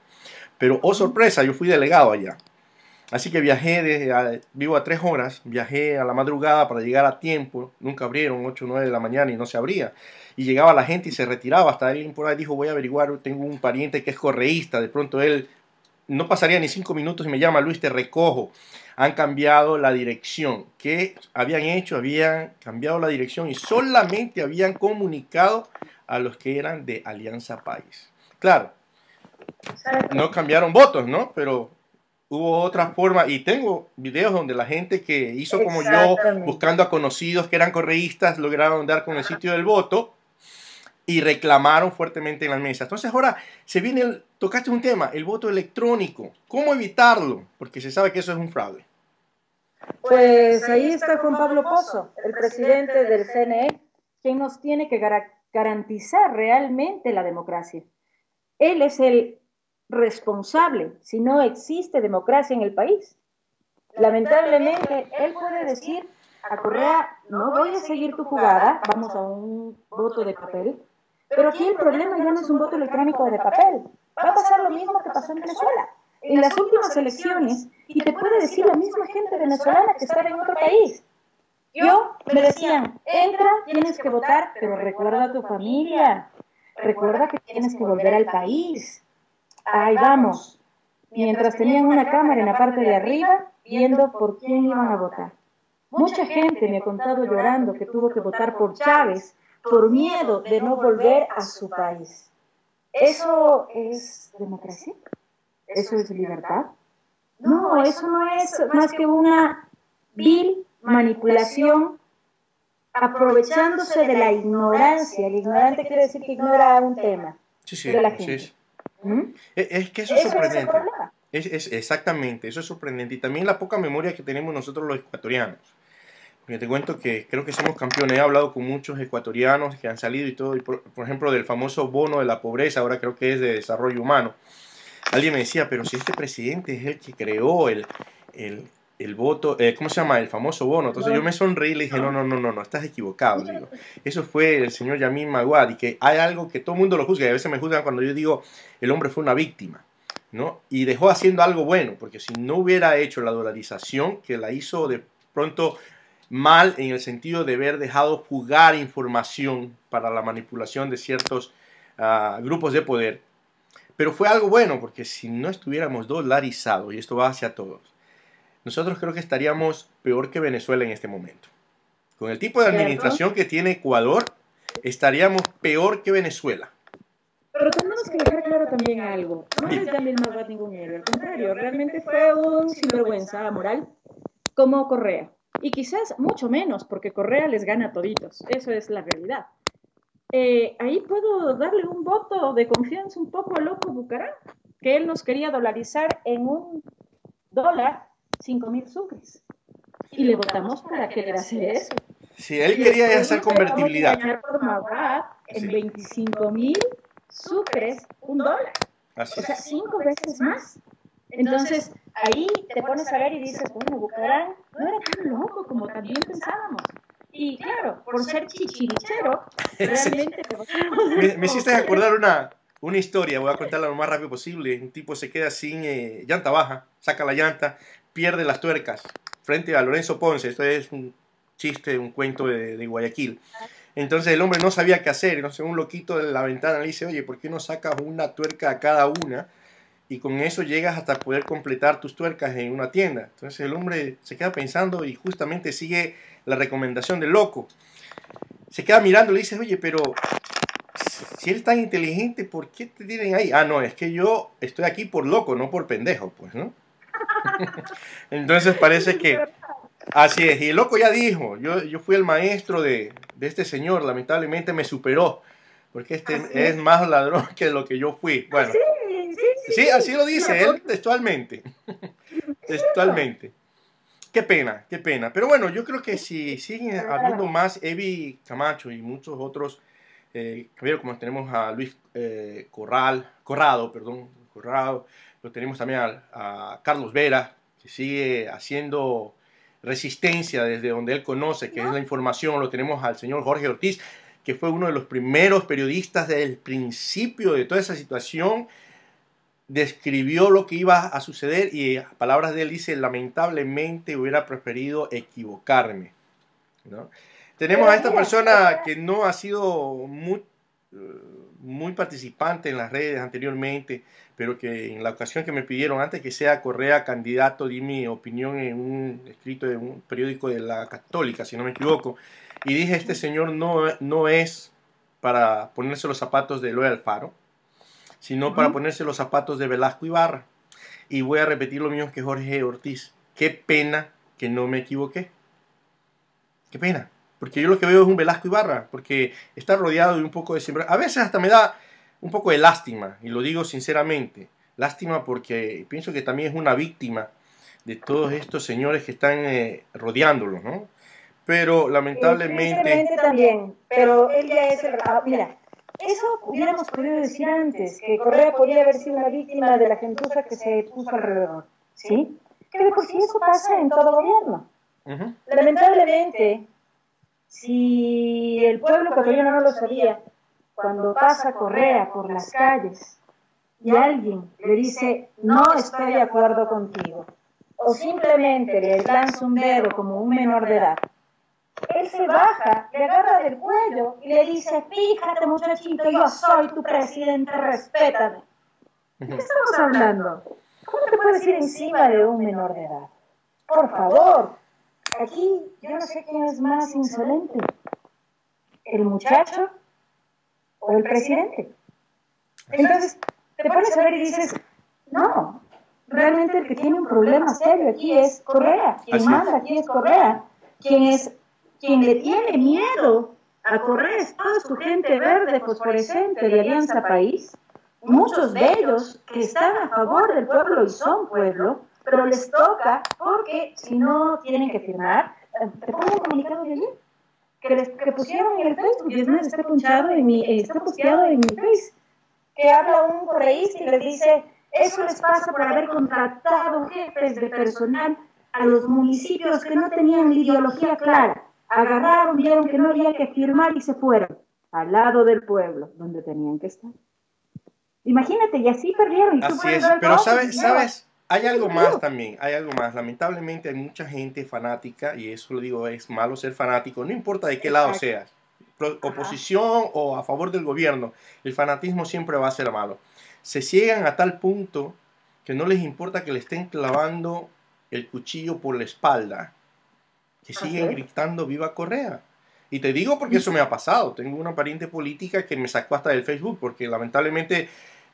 Pero, oh Ujú. sorpresa, yo fui delegado allá. Así que viajé, vivo a 3 horas, viajé a la madrugada para llegar a tiempo, nunca abrieron, 8 o 9 de la mañana y no se abría. Y llegaba la gente y se retiraba, hasta alguien por ahí dijo, voy a averiguar, tengo un pariente que es correísta, de pronto él, no pasaría ni 5 minutos y me llama, Luis, te recojo. Han cambiado la dirección. ¿Qué habían hecho? Habían cambiado la dirección y solamente habían comunicado a los que eran de Alianza País. Claro, Exacto. no cambiaron votos, ¿no? Pero hubo otra forma y tengo videos donde la gente que hizo como yo, Exactamente. buscando a conocidos que eran correístas, lograron dar con el sitio del voto y reclamaron fuertemente en las mesas. Entonces ahora se viene, tocaste un tema, el voto electrónico. ¿Cómo evitarlo? Porque se sabe que eso es un fraude. Pues ahí está Juan Pablo Pozo, el presidente del CNE, quien nos tiene que garantizar realmente la democracia. Él es el responsable si no existe democracia en el país. Lamentablemente, él puede decir a Correa, no voy a seguir tu jugada, vamos a un voto de papel, pero aquí el problema ya no es un voto electrónico de papel, va a pasar lo mismo que pasó en Venezuela. En las últimas elecciones, y te puede decir la misma gente venezolana que estaba en otro país, me decían, entra, tienes que votar, pero recuerda a tu familia, recuerda que tienes que volver al país. Ahí vamos. Mientras tenían una cámara en la parte de arriba, viendo por quién iban a votar. Mucha gente me ha contado llorando que tuvo que votar por Chávez por miedo de no volver a su país. ¿Eso es democracia? ¿Eso es libertad? No, eso no es más que una vil manipulación aprovechándose de la ignorancia. El ignorante quiere decir que ignora un tema Sí, de sí, la así gente. es. ¿Mm? Es que eso es Eso es el sorprendente. problema. Exactamente, eso es sorprendente. Y también la poca memoria que tenemos nosotros los ecuatorianos. Porque te cuento que creo que somos campeones. He hablado con muchos ecuatorianos que han salido y todo, y por ejemplo, del famoso bono de la pobreza, ahora creo que es de desarrollo humano. Alguien me decía, pero si este presidente es el que creó el, el voto, ¿cómo se llama? El famoso bono. Entonces yo me sonreí y le dije, no, no, no, no, no, estás equivocado. Le digo, eso fue el señor Yamin Maguad y que hay algo que todo el mundo lo juzga y a veces me juzgan cuando yo digo, el hombre fue una víctima, ¿no? Y dejó haciendo algo bueno, porque si no hubiera hecho la dolarización, que la hizo de pronto mal en el sentido de haber dejado jugar información para la manipulación de ciertos grupos de poder, pero fue algo bueno, porque si no estuviéramos dolarizados, y esto va hacia todos, nosotros creo que estaríamos peor que Venezuela en este momento. Con el tipo de ¿Cierto? administración que tiene Ecuador, estaríamos peor que Venezuela. Pero tenemos que dejar claro también algo. No es Jamil Maguad ningún héroe, al contrario, realmente fue un sinvergüenza moral como Correa. Y quizás mucho menos, porque Correa les gana a toditos. Eso es la realidad. Ahí puedo darle un voto de confianza un poco a Loco Bucará, que él nos quería dolarizar en $1 5.000 sucres. Y le votamos para querer hacer eso. Si él Y quería después hacer nos dejamos convertibilidad. engañar por Maguad en Sí, 25.000 sucres, $1. así O sea, es. 5 veces más. Entonces, ahí te pones a ver y dices, bueno, Bucarán no era tan loco como también pensábamos. Y claro, por ser chichirichero, Sí. realmente te votamos Me como hiciste que... acordar una historia, voy a contarla lo más rápido posible. Un tipo se queda sin llanta baja, saca la llanta, pierde las tuercas frente a Lorenzo Ponce. Esto es un chiste, un cuento de Guayaquil. Entonces el hombre no sabía qué hacer. Entonces un loquito de la ventana le dice, oye, ¿por qué no sacas una tuerca a cada una? Y con eso llegas hasta poder completar tus tuercas en una tienda. Entonces el hombre se queda pensando y justamente sigue la recomendación del loco. Se queda mirando y le dice, oye, pero si eres tan inteligente, ¿por qué te tienen ahí? Ah, no, es que yo estoy aquí por loco, no por pendejo, pues, ¿no? Entonces parece que así es. Y el loco ya dijo, yo fui el maestro de este señor, lamentablemente me superó, porque este es más ladrón que lo que yo fui. Bueno, sí, así lo dice él textualmente. Textualmente. Qué pena, qué pena. Pero bueno, yo creo que si siguen habiendo más Evi Camacho y muchos otros, como tenemos a Luis Corrado, lo tenemos también a Carlos Vera, que sigue haciendo resistencia desde donde él conoce, que es la información, lo tenemos al señor Jorge Ortiz, que fue uno de los primeros periodistas del principio de toda esa situación, describió lo que iba a suceder y a palabras de él dice, lamentablemente hubiera preferido equivocarme, ¿no? Tenemos a esta persona que no ha sido muy participante en las redes anteriormente, pero que en la ocasión que me pidieron, antes que sea Correa candidato, di mi opinión en un escrito de un periódico de la Católica, si no me equivoco, y dije, este señor no es para ponerse los zapatos de Eloy Alfaro, sino para ponerse los zapatos de Velasco Ibarra. Y voy a repetir lo mismo que Jorge Ortiz. Qué pena que no me equivoqué. Qué pena. Porque yo lo que veo es un Velasco Ibarra, porque está rodeado de un poco de siembra. A veces hasta me da un poco de lástima, y lo digo sinceramente. Lástima porque pienso que también es una víctima de todos estos señores que están rodeándolos, ¿no? Pero lamentablemente... también, pero él ya es el... mira, eso hubiéramos podido decir antes, que Correa podía haber sido una víctima de la gentuza que se puso alrededor, ¿sí? Que de por sí eso pasa en todo gobierno. Lamentablemente, si el pueblo ecuatoriano no lo sabía, cuando pasa Correa por las calles y alguien le dice, no estoy de acuerdo contigo, o simplemente le lanza un dedo como un menor de edad, él se baja, le agarra del cuello y le dice, fíjate muchachito, yo soy tu presidente, respétame. ¿De qué estamos hablando? ¿Cómo te puedes ir encima de un menor de edad? Por favor, aquí yo no sé quién es más insolente, el muchacho o el presidente. Entonces, te pones a ver y dices, no, realmente el que tiene un problema serio aquí es Correa, quien manda aquí es Correa, quien le tiene miedo a Correa es toda su gente verde fosforescente de Alianza País, muchos de ellos que están a favor del pueblo y son pueblo, pero les toca porque si no tienen que firmar. Te pongo un comunicado de ayer que pusieron en el Facebook, y es más, está posteado en mi Face, que habla un correísta y les dice, eso les pasa por haber contratado jefes de personal a los municipios que no tenían la ideología clara. Agarraron, vieron que no había que firmar y se fueron al lado del pueblo, donde tenían que estar. Imagínate, y así perdieron. Y así es, pero sabes, hay algo más también, hay algo más. Lamentablemente hay mucha gente fanática, y eso lo digo, es malo ser fanático, no importa de qué lado seas, oposición o a favor del gobierno, el fanatismo siempre va a ser malo. Se ciegan a tal punto que no les importa que le estén clavando el cuchillo por la espalda, que siguen gritando viva Correa. Y te digo porque eso me ha pasado. Tengo una pariente política que me sacó hasta del Facebook porque lamentablemente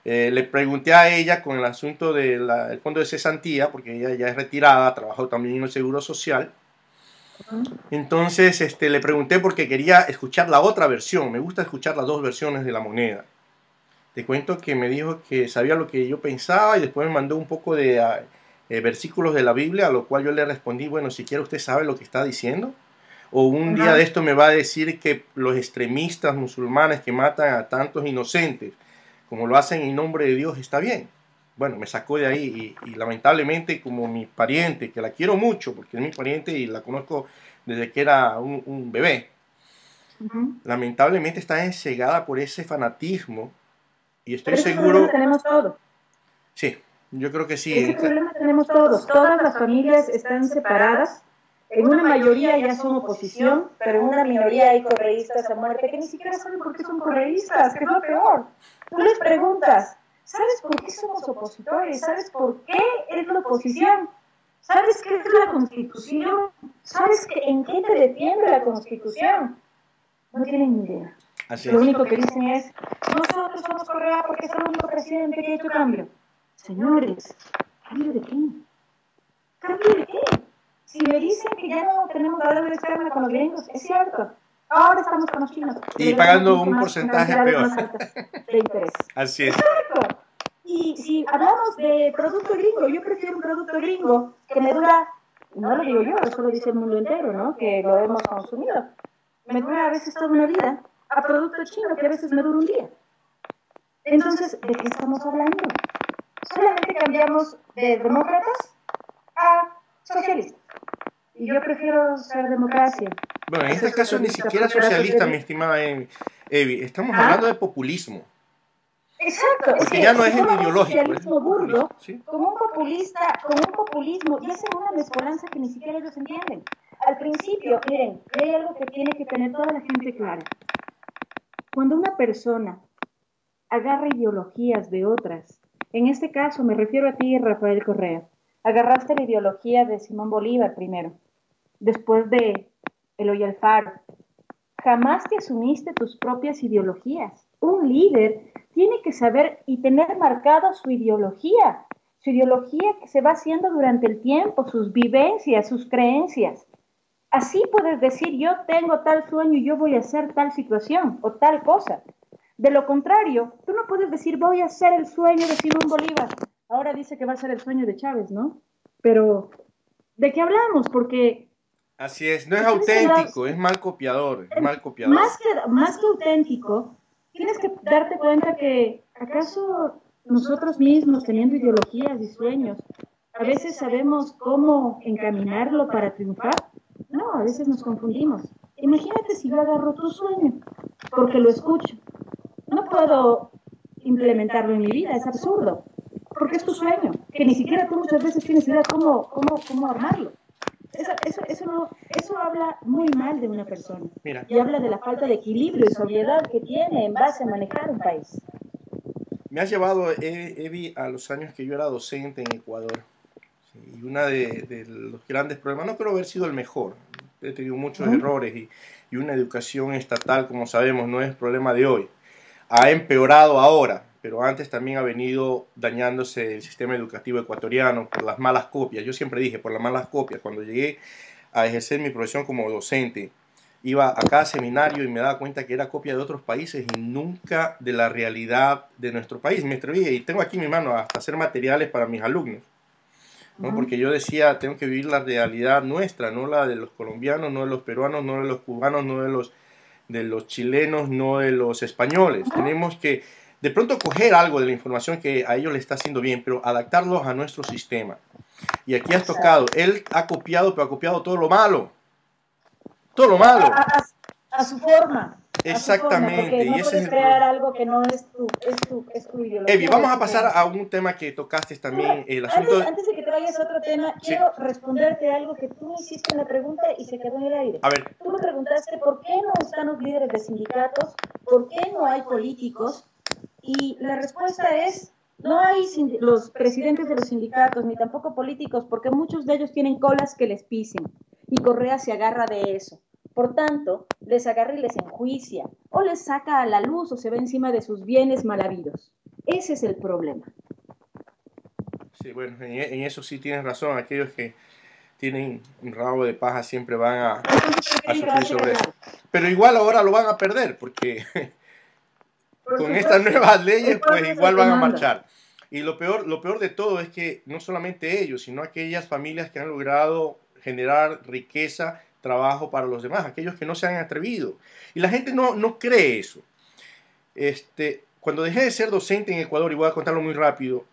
le pregunté a ella con el asunto del fondo de cesantía, porque ella ya es retirada, trabajó también en el Seguro Social. Entonces le pregunté porque quería escuchar la otra versión. Me gusta escuchar las dos versiones de la moneda. Te cuento que me dijo que sabía lo que yo pensaba y después me mandó un poco de versículos de la Biblia, a lo cual yo le respondí, bueno, si quiere usted sabe lo que está diciendo. O un día de esto me va a decir que los extremistas musulmanes que matan a tantos inocentes, como lo hacen en nombre de Dios, está bien. Bueno, me sacó de ahí y lamentablemente como mi pariente, que la quiero mucho porque es mi pariente y la conozco desde que era un bebé, lamentablemente está ensegada por ese fanatismo y estoy seguro... tenemos todo. Sí, yo creo que sí. Ese problema tenemos todos. Todas las familias están separadas. En una mayoría ya son oposición, pero en una minoría hay correístas a muerte que ni siquiera saben por qué son correístas, que es lo peor. Tú les preguntas, ¿sabes por qué somos opositores? ¿Sabes por qué es la oposición? ¿Sabes qué es la Constitución? ¿Sabes en qué te defiende la Constitución? No tienen ni idea. Lo único que dicen es, nosotros somos Correa porque es el único presidente que ha hecho cambio. Señores, ¿cambio de quién? ¿Cambio de qué? Si me dicen que ya no tenemos la deuda externa con los gringos, es cierto. Ahora estamos con los chinos. Y pagando un porcentaje peor. Más altas de interés. Así es. Exacto. Y si hablamos de producto gringo, yo prefiero un producto gringo que me dura, no lo digo yo, eso lo dice el mundo entero, ¿no? Que lo hemos consumido. Me dura a veces toda una vida a producto chino que a veces me dura un día. Entonces, ¿de qué estamos hablando? Solamente cambiamos de demócratas a socialistas. Y yo prefiero ser democracia. Bueno, en este caso ni siquiera socialista, mi estimada Evi. Estamos hablando de populismo. Exacto, porque ya no es el ideológico. Un socialismo burdo, ¿sí? Con un populismo, y hacen una mezcolanza que ni siquiera ellos entienden. Al principio, miren, hay algo que tiene que tener toda la gente clara. Cuando una persona agarra ideologías de otras, en este caso me refiero a ti, Rafael Correa, agarraste la ideología de Simón Bolívar primero, después de Eloy Alfaro. Jamás te asumiste tus propias ideologías. Un líder tiene que saber y tener marcada su ideología que se va haciendo durante el tiempo, sus vivencias, sus creencias. Así puedes decir, yo tengo tal sueño y yo voy a hacer tal situación o tal cosa. De lo contrario, tú no puedes decir, voy a hacer el sueño de Simón Bolívar. Ahora dice que va a ser el sueño de Chávez, ¿no? Pero, ¿de qué hablamos? Porque... Así es, no es auténtico, es mal copiador, es mal copiador. Más que auténtico, tienes que darte cuenta que, ¿acaso nosotros mismos, teniendo ideologías y sueños, a veces sabemos cómo encaminarlo para triunfar? No, a veces nos confundimos. Imagínate si yo agarro tu sueño, porque lo escucho. No puedo implementarlo en mi vida, es absurdo, porque es tu sueño, que ni siquiera tú muchas veces tienes idea cómo armarlo. Eso habla muy mal de una persona. Mira. Y habla de la falta de equilibrio y sobriedad que tiene en base a manejar un país. Me has llevado, Evi, a los años que yo era docente en Ecuador. Sí, y uno de los grandes problemas, no creo haber sido el mejor, he tenido muchos errores y una educación estatal, como sabemos, no es problema de hoy. Ha empeorado ahora, pero antes también ha venido dañándose el sistema educativo ecuatoriano por las malas copias. Yo siempre dije, por las malas copias. Cuando llegué a ejercer mi profesión como docente, iba a cada seminario y me daba cuenta que era copia de otros países y nunca de la realidad de nuestro país. Me atreví y tengo aquí en mi mano hasta hacer materiales para mis alumnos, ¿no? Porque yo decía, tengo que vivir la realidad nuestra, no la de los colombianos, no de los peruanos, no de los cubanos, no de los chilenos, no de los españoles. Tenemos que de pronto coger algo de la información que a ellos les está haciendo bien, pero adaptarlos a nuestro sistema. Y aquí has tocado, él ha copiado, pero ha copiado todo lo malo. Todo lo malo. A su forma. Exactamente. No y ese puedes es crear algo que no es tu ideología. Evi, vamos a pasar a un tema que tocaste también, el asunto... Antes de que te vayas a otro tema, quiero responderte algo que tú me hiciste en la pregunta y se quedó en el aire. A ver. Tú me preguntaste por qué no están los líderes de sindicatos, por qué no hay políticos, y la respuesta es, no hay los presidentes de los sindicatos, ni tampoco políticos, porque muchos de ellos tienen colas que les pisen, y Correa se agarra de eso. Por tanto, les agarra y les enjuicia, o les saca a la luz, o se va encima de sus bienes mal habidos. Ese es el problema. Sí, bueno, en eso sí tienes razón. Aquellos que tienen un rabo de paja siempre van a sufrir sobre eso. Pero igual ahora lo van a perder, porque con estas nuevas leyes, pues igual van a marchar. Y lo peor de todo es que no solamente ellos, sino aquellas familias que han logrado generar riqueza, trabajo para los demás, aquellos que no se han atrevido. Y la gente no cree eso. Cuando dejé de ser docente en Ecuador, y voy a contarlo muy rápido,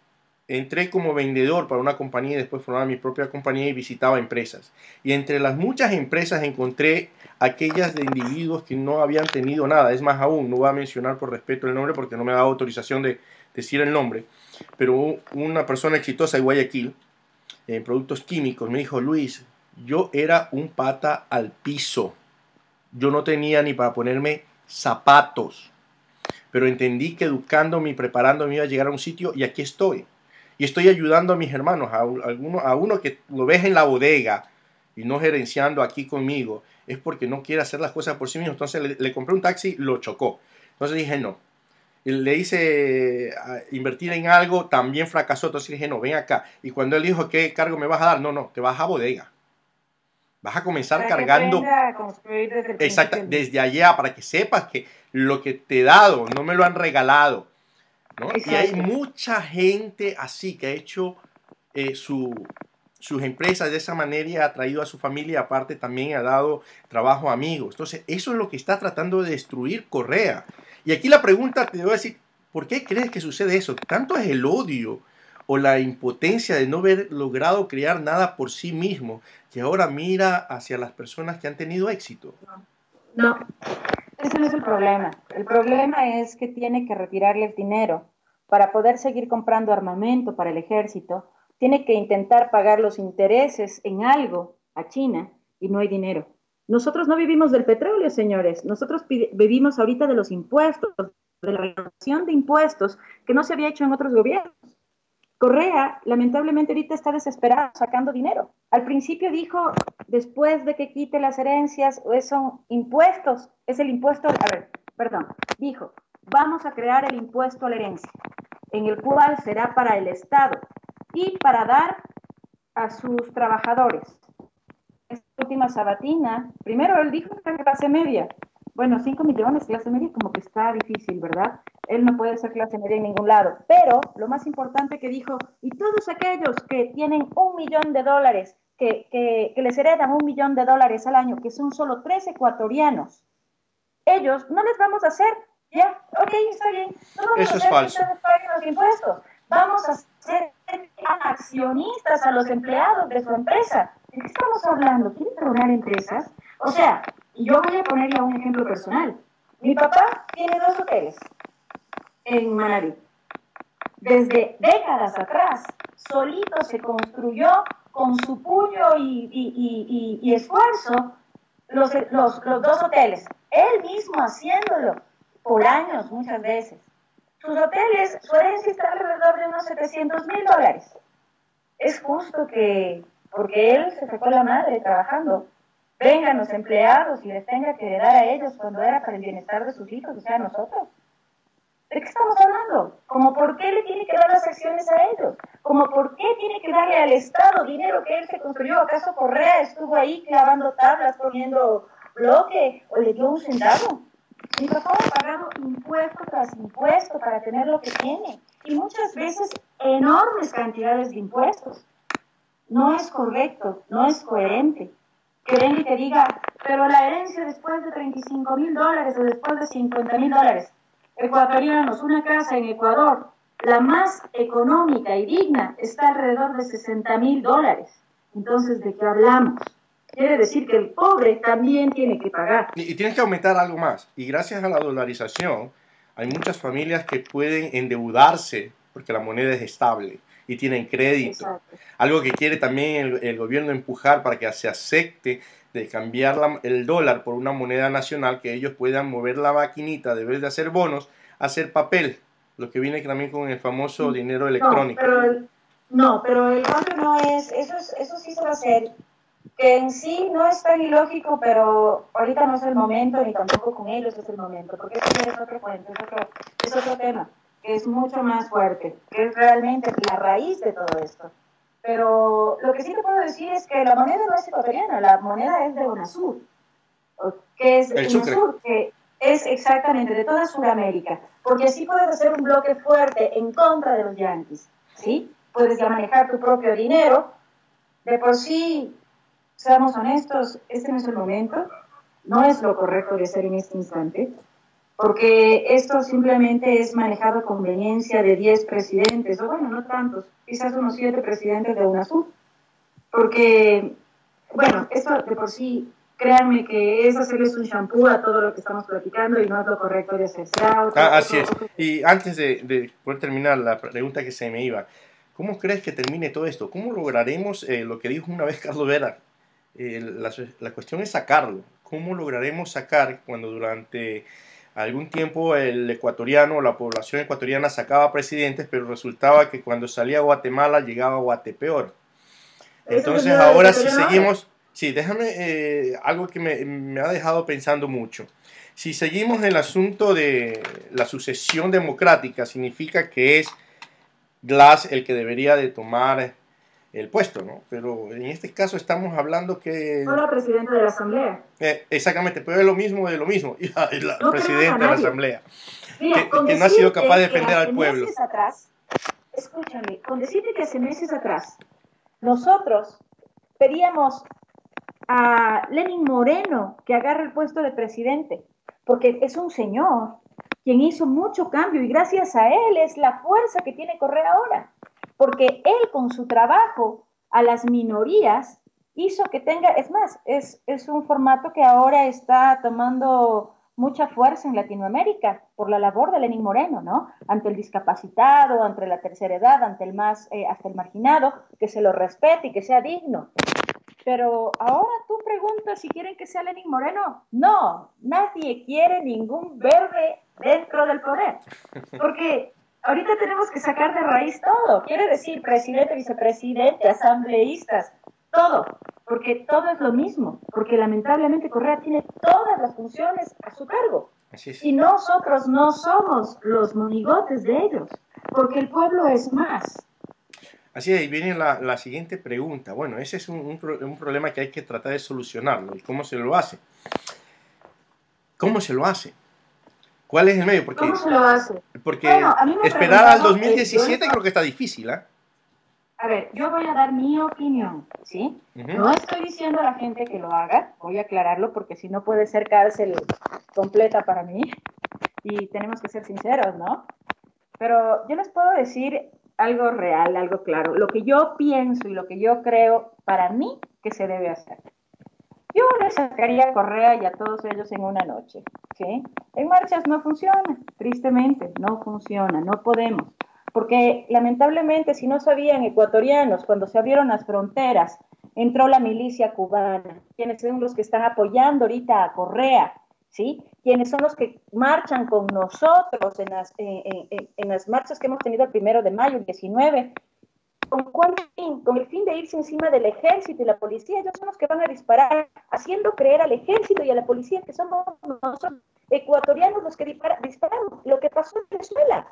entré como vendedor para una compañía y después formaba mi propia compañía y visitaba empresas. Y entre las muchas empresas encontré aquellas de individuos que no habían tenido nada. Es más aún, no voy a mencionar por respeto el nombre porque no me da autorización de decir el nombre, pero una persona exitosa de Guayaquil, en productos químicos, me dijo, Luis, yo era un pata al piso. Yo no tenía ni para ponerme zapatos, pero entendí que educándome y preparándome iba a llegar a un sitio y aquí estoy. Y estoy ayudando a mis hermanos, a uno que lo ves en la bodega y no gerenciando aquí conmigo, es porque no quiere hacer las cosas por sí mismo. Entonces le compré un taxi, lo chocó. Entonces dije, no, le hice invertir en algo, también fracasó. Entonces dije, no, ven acá. Y cuando él dijo, ¿qué cargo me vas a dar? No, no, te vas a bodega. Vas a comenzar Para que cargando aprenda a construir desde el exacta, principio el mismo. desde allá para que sepas que lo que te he dado no me lo han regalado, ¿no? Y hay Exacto. mucha gente así que ha hecho sus empresas de esa manera y ha traído a su familia, aparte también ha dado trabajo a amigos. Entonces, eso es lo que está tratando de destruir Correa. Y aquí la pregunta te voy a decir, ¿por qué crees que sucede eso? ¿Tanto es el odio o la impotencia de no haber logrado crear nada por sí mismo que ahora mira hacia las personas que han tenido éxito? No, ese no es el problema. El problema es que tiene que retirarle el dinero para poder seguir comprando armamento para el ejército. Tiene que intentar pagar los intereses en algo a China y no hay dinero. Nosotros no vivimos del petróleo, señores. Nosotros vivimos ahorita de los impuestos, de la reducción de impuestos que no se había hecho en otros gobiernos. Correa, lamentablemente, ahorita está desesperado sacando dinero. Al principio dijo, después de que quite las herencias, son impuestos, es el impuesto, a ver, perdón, dijo, vamos a crear el impuesto a la herencia, en el cual será para el Estado y para dar a sus trabajadores. Esta última sabatina, primero él dijo que clase media. Bueno, 5 millones clase media como que está difícil, ¿verdad? Él no puede ser clase media en ningún lado. Pero lo más importante que dijo, y todos aquellos que tienen $1 millón, que les heredan $1 millón al año, que son solo 3 ecuatorianos, ellos no les vamos a hacer, ya, ok, está bien, no vamos a Eso es hacer que falso. ustedes paguen los impuestos, vamos a hacer accionistas a los empleados de su empresa. ¿De qué estamos hablando? ¿Quieren clonar empresas? O sea, yo voy a ponerle un ejemplo personal. Mi papá tiene 2 hoteles en Manabí. Desde décadas atrás, solito se construyó con su puño y esfuerzo los 2 hoteles. Él mismo haciéndolo por años muchas veces. Sus hoteles, su herencia está alrededor de unos $700,000. Es justo que, porque él se sacó la madre trabajando, vengan los empleados y les tenga que dar a ellos cuando era para el bienestar de sus hijos, o sea, nosotros. ¿De qué estamos hablando? ¿Como por qué le tiene que dar las acciones a ellos? ¿Como por qué tiene que darle al Estado dinero que él se construyó? ¿Acaso Correa estuvo ahí clavando tablas, poniendo bloque o le dio un centavo? Mi papá ha pagado impuesto tras impuesto para tener lo que tiene. Y muchas veces enormes cantidades de impuestos. No es correcto, no es coherente. Que venga y te diga, pero la herencia después de $35,000 o después de $50,000. Ecuatorianos, una casa en Ecuador, la más económica y digna, está alrededor de $60,000. Entonces, ¿de qué hablamos? Quiere decir que el pobre también tiene que pagar. Y tienes que aumentar algo más. Y gracias a la dolarización, hay muchas familias que pueden endeudarse porque la moneda es estable y tienen crédito. Exacto. Algo que quiere también el gobierno empujar para que se acepte de cambiar el dólar por una moneda nacional, que ellos puedan mover la maquinita, de vez de hacer bonos, hacer papel. Lo que viene también con el famoso dinero No, electrónico. pero el cambio no es, eso sí se va a hacer, que en sí no es tan ilógico, pero ahorita no es el momento, ni tampoco con ellos es el momento, porque eso ya es otro cuento, es otro tema, que es mucho más fuerte, que es realmente la raíz de todo esto. Pero lo que sí te puedo decir es que la moneda no es ecuatoriana, la moneda es de UNASUR, que es El sucre. UNASUR, que es exactamente de toda Sudamérica, porque así puedes hacer un bloque fuerte en contra de los yanquis, ¿sí? Puedes ya manejar tu propio dinero, de por sí, seamos honestos, este no es el momento, no es lo correcto de hacer en este instante, porque esto simplemente es manejado a conveniencia de 10 presidentes, o bueno, no tantos, quizás unos 7 presidentes de UNASUR, porque, bueno, esto de por sí, créanme que es hacerles un shampoo a todo lo que estamos platicando y no es lo correcto de hacer. Así es. Y antes de poder terminar la pregunta que se me iba, ¿cómo crees que termine todo esto? ¿Cómo lograremos lo que dijo una vez Carlos Vera? La cuestión es sacarlo. ¿Cómo lograremos sacar cuando durante algún tiempo el ecuatoriano, la población ecuatoriana sacaba presidentes, pero resultaba que cuando salía a Guatemala llegaba a Guatepeor? Ese es el Entonces miedo del ahora ecuatoriano ahora. Sí, déjame algo que me ha dejado pensando mucho. Si seguimos el asunto de la sucesión democrática, significa que es Glass el que debería de tomar el puesto, ¿no? Pero en este caso estamos hablando que... Hola, presidente de la Asamblea. Exactamente, pero es lo mismo de lo mismo. Y la No creas a presidenta de la nadie. Asamblea, Mira, con que no ha sido capaz de decirte que defender al hace pueblo. meses atrás, escúchame, con decirte que hace meses atrás, nosotros pedíamos a Lenín Moreno que agarre el puesto de presidente, porque es un señor quien hizo mucho cambio y gracias a él es la fuerza que tiene Correa ahora, porque él con su trabajo a las minorías hizo que tenga, es más, es un formato que ahora está tomando mucha fuerza en Latinoamérica por la labor de Lenín Moreno, ¿no? Ante el discapacitado, ante la tercera edad, ante el más, hasta el marginado, que se lo respete y que sea digno. Pero ahora tú preguntas si quieren que sea Lenín Moreno. No, nadie quiere ningún verde dentro del poder. Porque ahorita tenemos que sacar de raíz todo. Quiere decir presidente, vicepresidente, asambleístas, todo. Porque todo es lo mismo. Porque lamentablemente Correa tiene todas las funciones a su cargo. Así es. Y nosotros no somos los monigotes de ellos. Porque el pueblo es más. Así es, y viene la siguiente pregunta. Bueno, ese es un problema que hay que tratar de solucionarlo. ¿Y cómo se lo hace? ¿Cómo se lo hace? ¿Cuál es el medio? ¿Cómo se lo hace? Porque Bueno, a mí me esperar al preguntaron, 2017 creo que está difícil, ¿eh? a ver, yo voy a dar mi opinión, ¿sí? Ujú. No estoy diciendo a la gente que lo haga, voy a aclararlo porque si no puede ser cárcel completa para mí y tenemos que ser sinceros, ¿no? Pero yo les puedo decir algo real, algo claro, lo que yo pienso y lo que yo creo para mí que se debe hacer. Yo le sacaría a Correa y a todos ellos en una noche, ¿sí? En marchas no funciona, tristemente, no funciona, no podemos. Porque lamentablemente, si no sabían ecuatorianos, cuando se abrieron las fronteras, entró la milicia cubana, quienes son los que están apoyando ahorita a Correa, ¿sí? Quienes son los que marchan con nosotros en las marchas que hemos tenido el 1 de mayo, el 19, ¿con cuál fin? Con el fin de irse encima del ejército y la policía. Ellos son los que van a disparar, haciendo creer al ejército y a la policía que somos nosotros, ecuatorianos, los que disparamos. Lo que pasó en Venezuela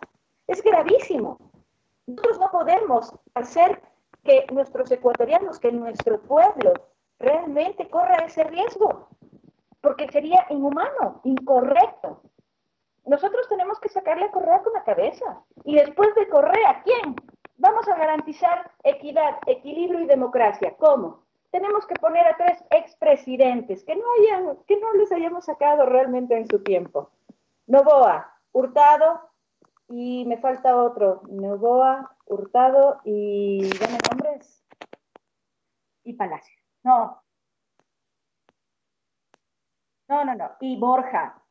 es gravísimo. Nosotros no podemos hacer que nuestros ecuatorianos, que nuestro pueblo realmente corra ese riesgo, porque sería inhumano, incorrecto. Nosotros tenemos que sacarle a Correa con la cabeza. Y después de Correa, ¿quién? Vamos a garantizar equidad, equilibrio y democracia. ¿Cómo? Tenemos que poner a 3 expresidentes que no les hayamos sacado realmente en su tiempo. Noboa, Hurtado y me falta otro. Noboa, Hurtado y dame nombres. Y Palacio. No, no. Y Borja.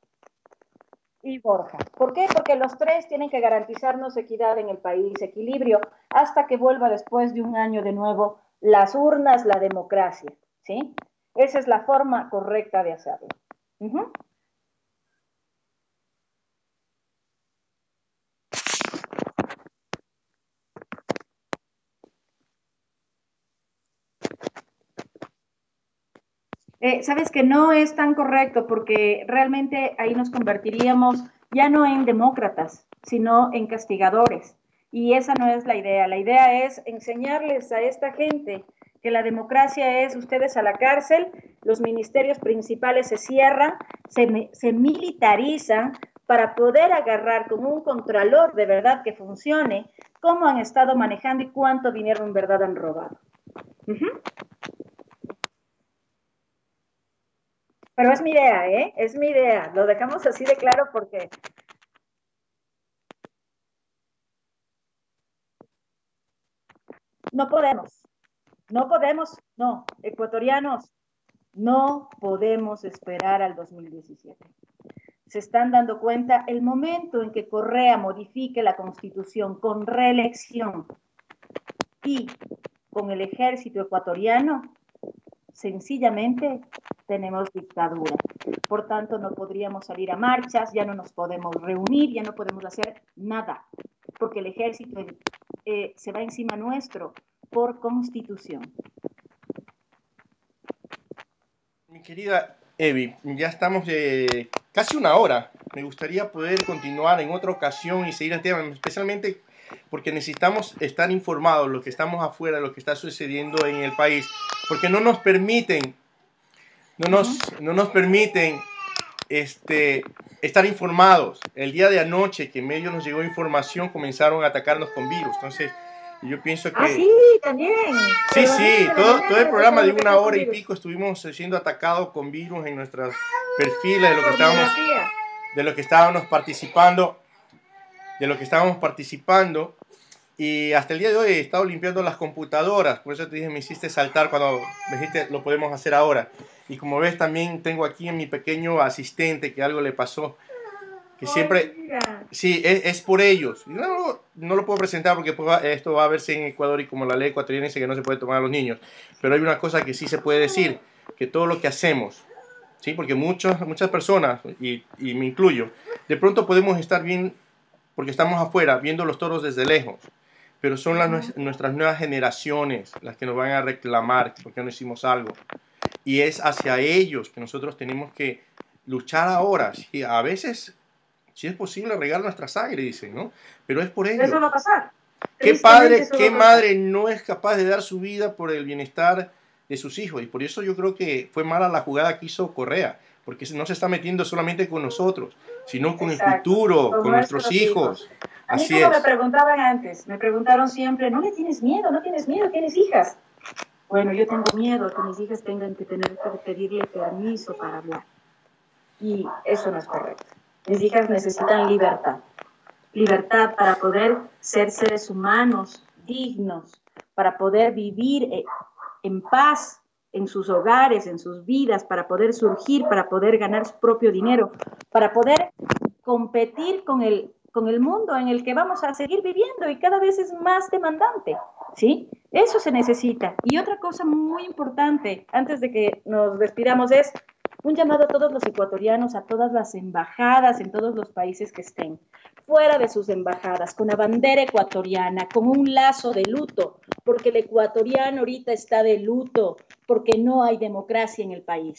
Y Borja. ¿Por qué? Porque los tres tienen que garantizarnos equidad en el país, equilibrio, hasta que vuelva después de un año de nuevo las urnas, la democracia, ¿sí? Esa es la forma correcta de hacerlo. Uh-huh. Sabes que no es tan correcto porque realmente ahí nos convertiríamos ya no en demócratas, sino en castigadores. Y esa no es la idea. La idea es enseñarles a esta gente que la democracia es ustedes a la cárcel, los ministerios principales se cierran, se militarizan para poder agarrar con un contralor de verdad que funcione cómo han estado manejando y cuánto dinero en verdad han robado. Uh-huh. Pero es mi idea, ¿eh? Es mi idea. Lo dejamos así de claro porque no podemos. No podemos, no. Ecuatorianos, no podemos esperar al 2017. Se están dando cuenta el momento en que Correa modifique la constitución con reelección y con el ejército ecuatoriano, sencillamente tenemos dictadura. Por tanto, no podríamos salir a marchas, ya no nos podemos reunir, ya no podemos hacer nada, porque el ejército se va encima nuestro por constitución. Querida Evi, ya estamos de casi una hora. Me gustaría poder continuar en otra ocasión y seguir el tema, especialmente porque necesitamos estar informados de lo que estamos afuera, de lo que está sucediendo en el país, porque no nos permiten, no nos permiten estar informados. El día de anoche que en medio nos llegó información, comenzaron a atacarnos con virus. Entonces, yo pienso Ah, que sí, también. sí, Pero a las 10 sí, de la todo mañana el me programa empezaron de a una atacar con hora y virus. pico estuvimos siendo atacados con virus en nuestros perfiles Pornografía. de lo que estábamos participando, y hasta el día de hoy he estado limpiando las computadoras, por eso te dije, me hiciste saltar cuando me dijiste lo podemos hacer ahora. Y como ves también tengo aquí en mi pequeño asistente que algo le pasó, que Ay, siempre, mira. sí, es por ellos. No lo puedo presentar porque pues esto va a verse en Ecuador y como la ley ecuatoriana dice que no se puede tomar a los niños. Pero hay una cosa que sí se puede decir, que todo lo que hacemos, ¿sí? Porque muchas personas, y me incluyo, de pronto podemos estar bien porque estamos afuera viendo los toros desde lejos. Pero son nuestras nuevas generaciones las que nos van a reclamar porque no hicimos algo. Y es hacia ellos que nosotros tenemos que luchar ahora. Sí, a veces si es posible regar nuestra sangre, dicen, ¿no? Pero es por ellos. Eso va a pasar. ¿Qué Tristemente padre, eso va qué a pasar. madre no es capaz de dar su vida por el bienestar de sus hijos? Y por eso yo creo que fue mala la jugada que hizo Correa, porque no se está metiendo solamente con nosotros, sino con el Exacto. futuro, Con con nuestros nuestros hijos. hijos. A mí Así como me es. preguntaban antes, me preguntaron siempre, ¿no le tienes miedo? ¿No tienes miedo? ¿Tienes hijas? Bueno, yo tengo miedo que mis hijas tengan que tener que pedirle permiso para hablar. Y eso no es correcto. Mis hijas necesitan libertad. Libertad para poder ser seres humanos dignos, para poder vivir en paz en sus hogares, en sus vidas, para poder surgir, para poder ganar su propio dinero, para poder competir con el mundo en el que vamos a seguir viviendo y cada vez es más demandante, ¿sí? Eso se necesita. Y otra cosa muy importante, antes de que nos despidamos, es un llamado a todos los ecuatorianos, a todas las embajadas en todos los países que estén, fuera de sus embajadas, con la bandera ecuatoriana, con un lazo de luto, porque el ecuatoriano ahorita está de luto, porque no hay democracia en el país.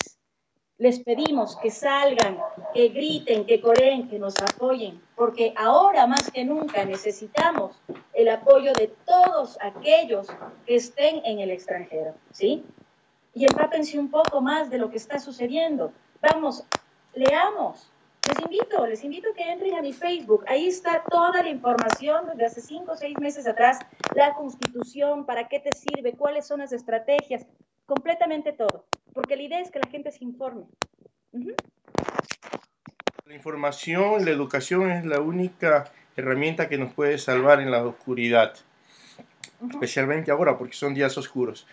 Les pedimos que salgan, que griten, que coreen, que nos apoyen, porque ahora más que nunca necesitamos el apoyo de todos aquellos que estén en el extranjero, ¿sí? Y empápense un poco más de lo que está sucediendo. Vamos, leamos. Les invito a que entren a mi Facebook. Ahí está toda la información desde hace 5 o 6 meses atrás, la Constitución, para qué te sirve, cuáles son las estrategias, completamente todo. Porque la idea es que la gente se informe. La información, la educación es la única herramienta que nos puede salvar en la oscuridad, especialmente ahora porque son días oscuros.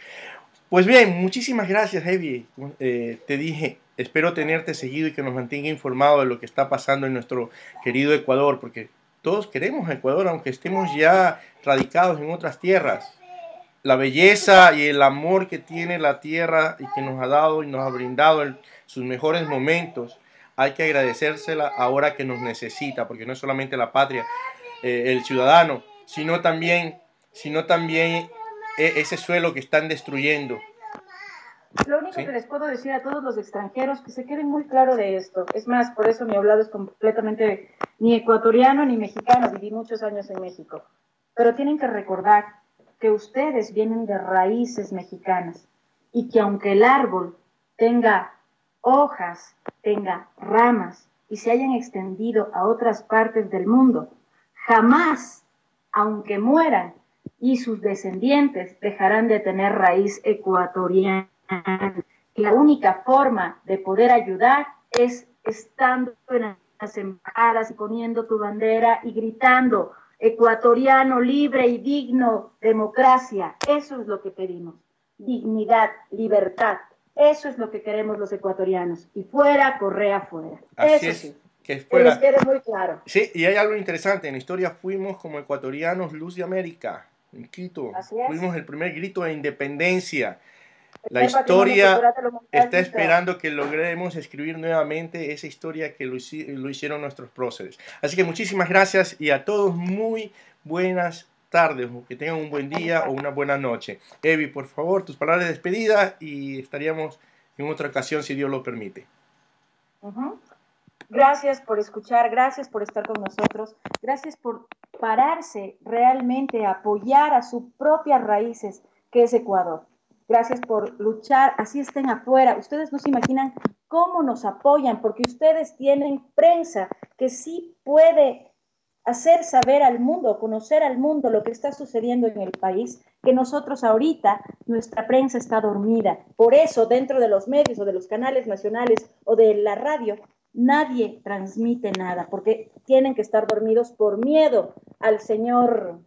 Pues bien, muchísimas gracias, Evi. Te dije, espero tenerte seguido y que nos mantenga informado de lo que está pasando en nuestro querido Ecuador, porque todos queremos Ecuador, aunque estemos ya radicados en otras tierras. La belleza y el amor que tiene la tierra y que nos ha dado y nos ha brindado en sus mejores momentos, hay que agradecérsela ahora que nos necesita, porque no es solamente la patria, el ciudadano, sino también ese suelo que están destruyendo. Lo único ¿Sí? que les puedo decir a todos los extranjeros que se queden muy claro de esto. Es más, por eso mi hablado es completamente ni ecuatoriano ni mexicano. Viví muchos años en México. Pero tienen que recordar que ustedes vienen de raíces mexicanas y que aunque el árbol tenga hojas, tenga ramas y se hayan extendido a otras partes del mundo, jamás, aunque mueran, y sus descendientes dejarán de tener raíz ecuatoriana. La única forma de poder ayudar es estando en las embajadas y poniendo tu bandera y gritando ecuatoriano libre y digno, democracia. Eso es lo que pedimos. Dignidad, libertad. Eso es lo que queremos los ecuatorianos. Y fuera, Correa fuera. Así Eso es, sí. que Que les fuera. quede muy claro. Sí, y hay algo interesante. En la historia fuimos como ecuatorianos luz de América, en Quito. Así es. Fuimos el primer grito de independencia. La El patrimonio cultural historia de la humanidad está viva. esperando que logremos escribir nuevamente esa historia que lo hicieron nuestros próceres. Así que muchísimas gracias y a todos muy buenas tardes, o que tengan un buen día o una buena noche. Evi, por favor, tus palabras de despedida y estaríamos en otra ocasión, si Dios lo permite. Gracias por escuchar, gracias por estar con nosotros, gracias por pararse realmente a apoyar a sus propias raíces, que es Ecuador. Gracias por luchar, así estén afuera. Ustedes no se imaginan cómo nos apoyan, porque ustedes tienen prensa que sí puede hacer saber al mundo, conocer al mundo lo que está sucediendo en el país, que nosotros ahorita, nuestra prensa está dormida. Por eso, dentro de los medios o de los canales nacionales o de la radio, nadie transmite nada, porque tienen que estar dormidos por miedo al señor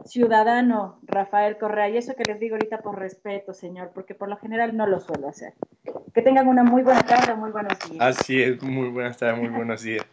ciudadano Rafael Correa. Y eso que les digo ahorita por respeto, señor, porque por lo general no lo suelo hacer. Que tengan una muy buena tarde, muy buenos días. Así es, muy buenas tardes, muy buenos días.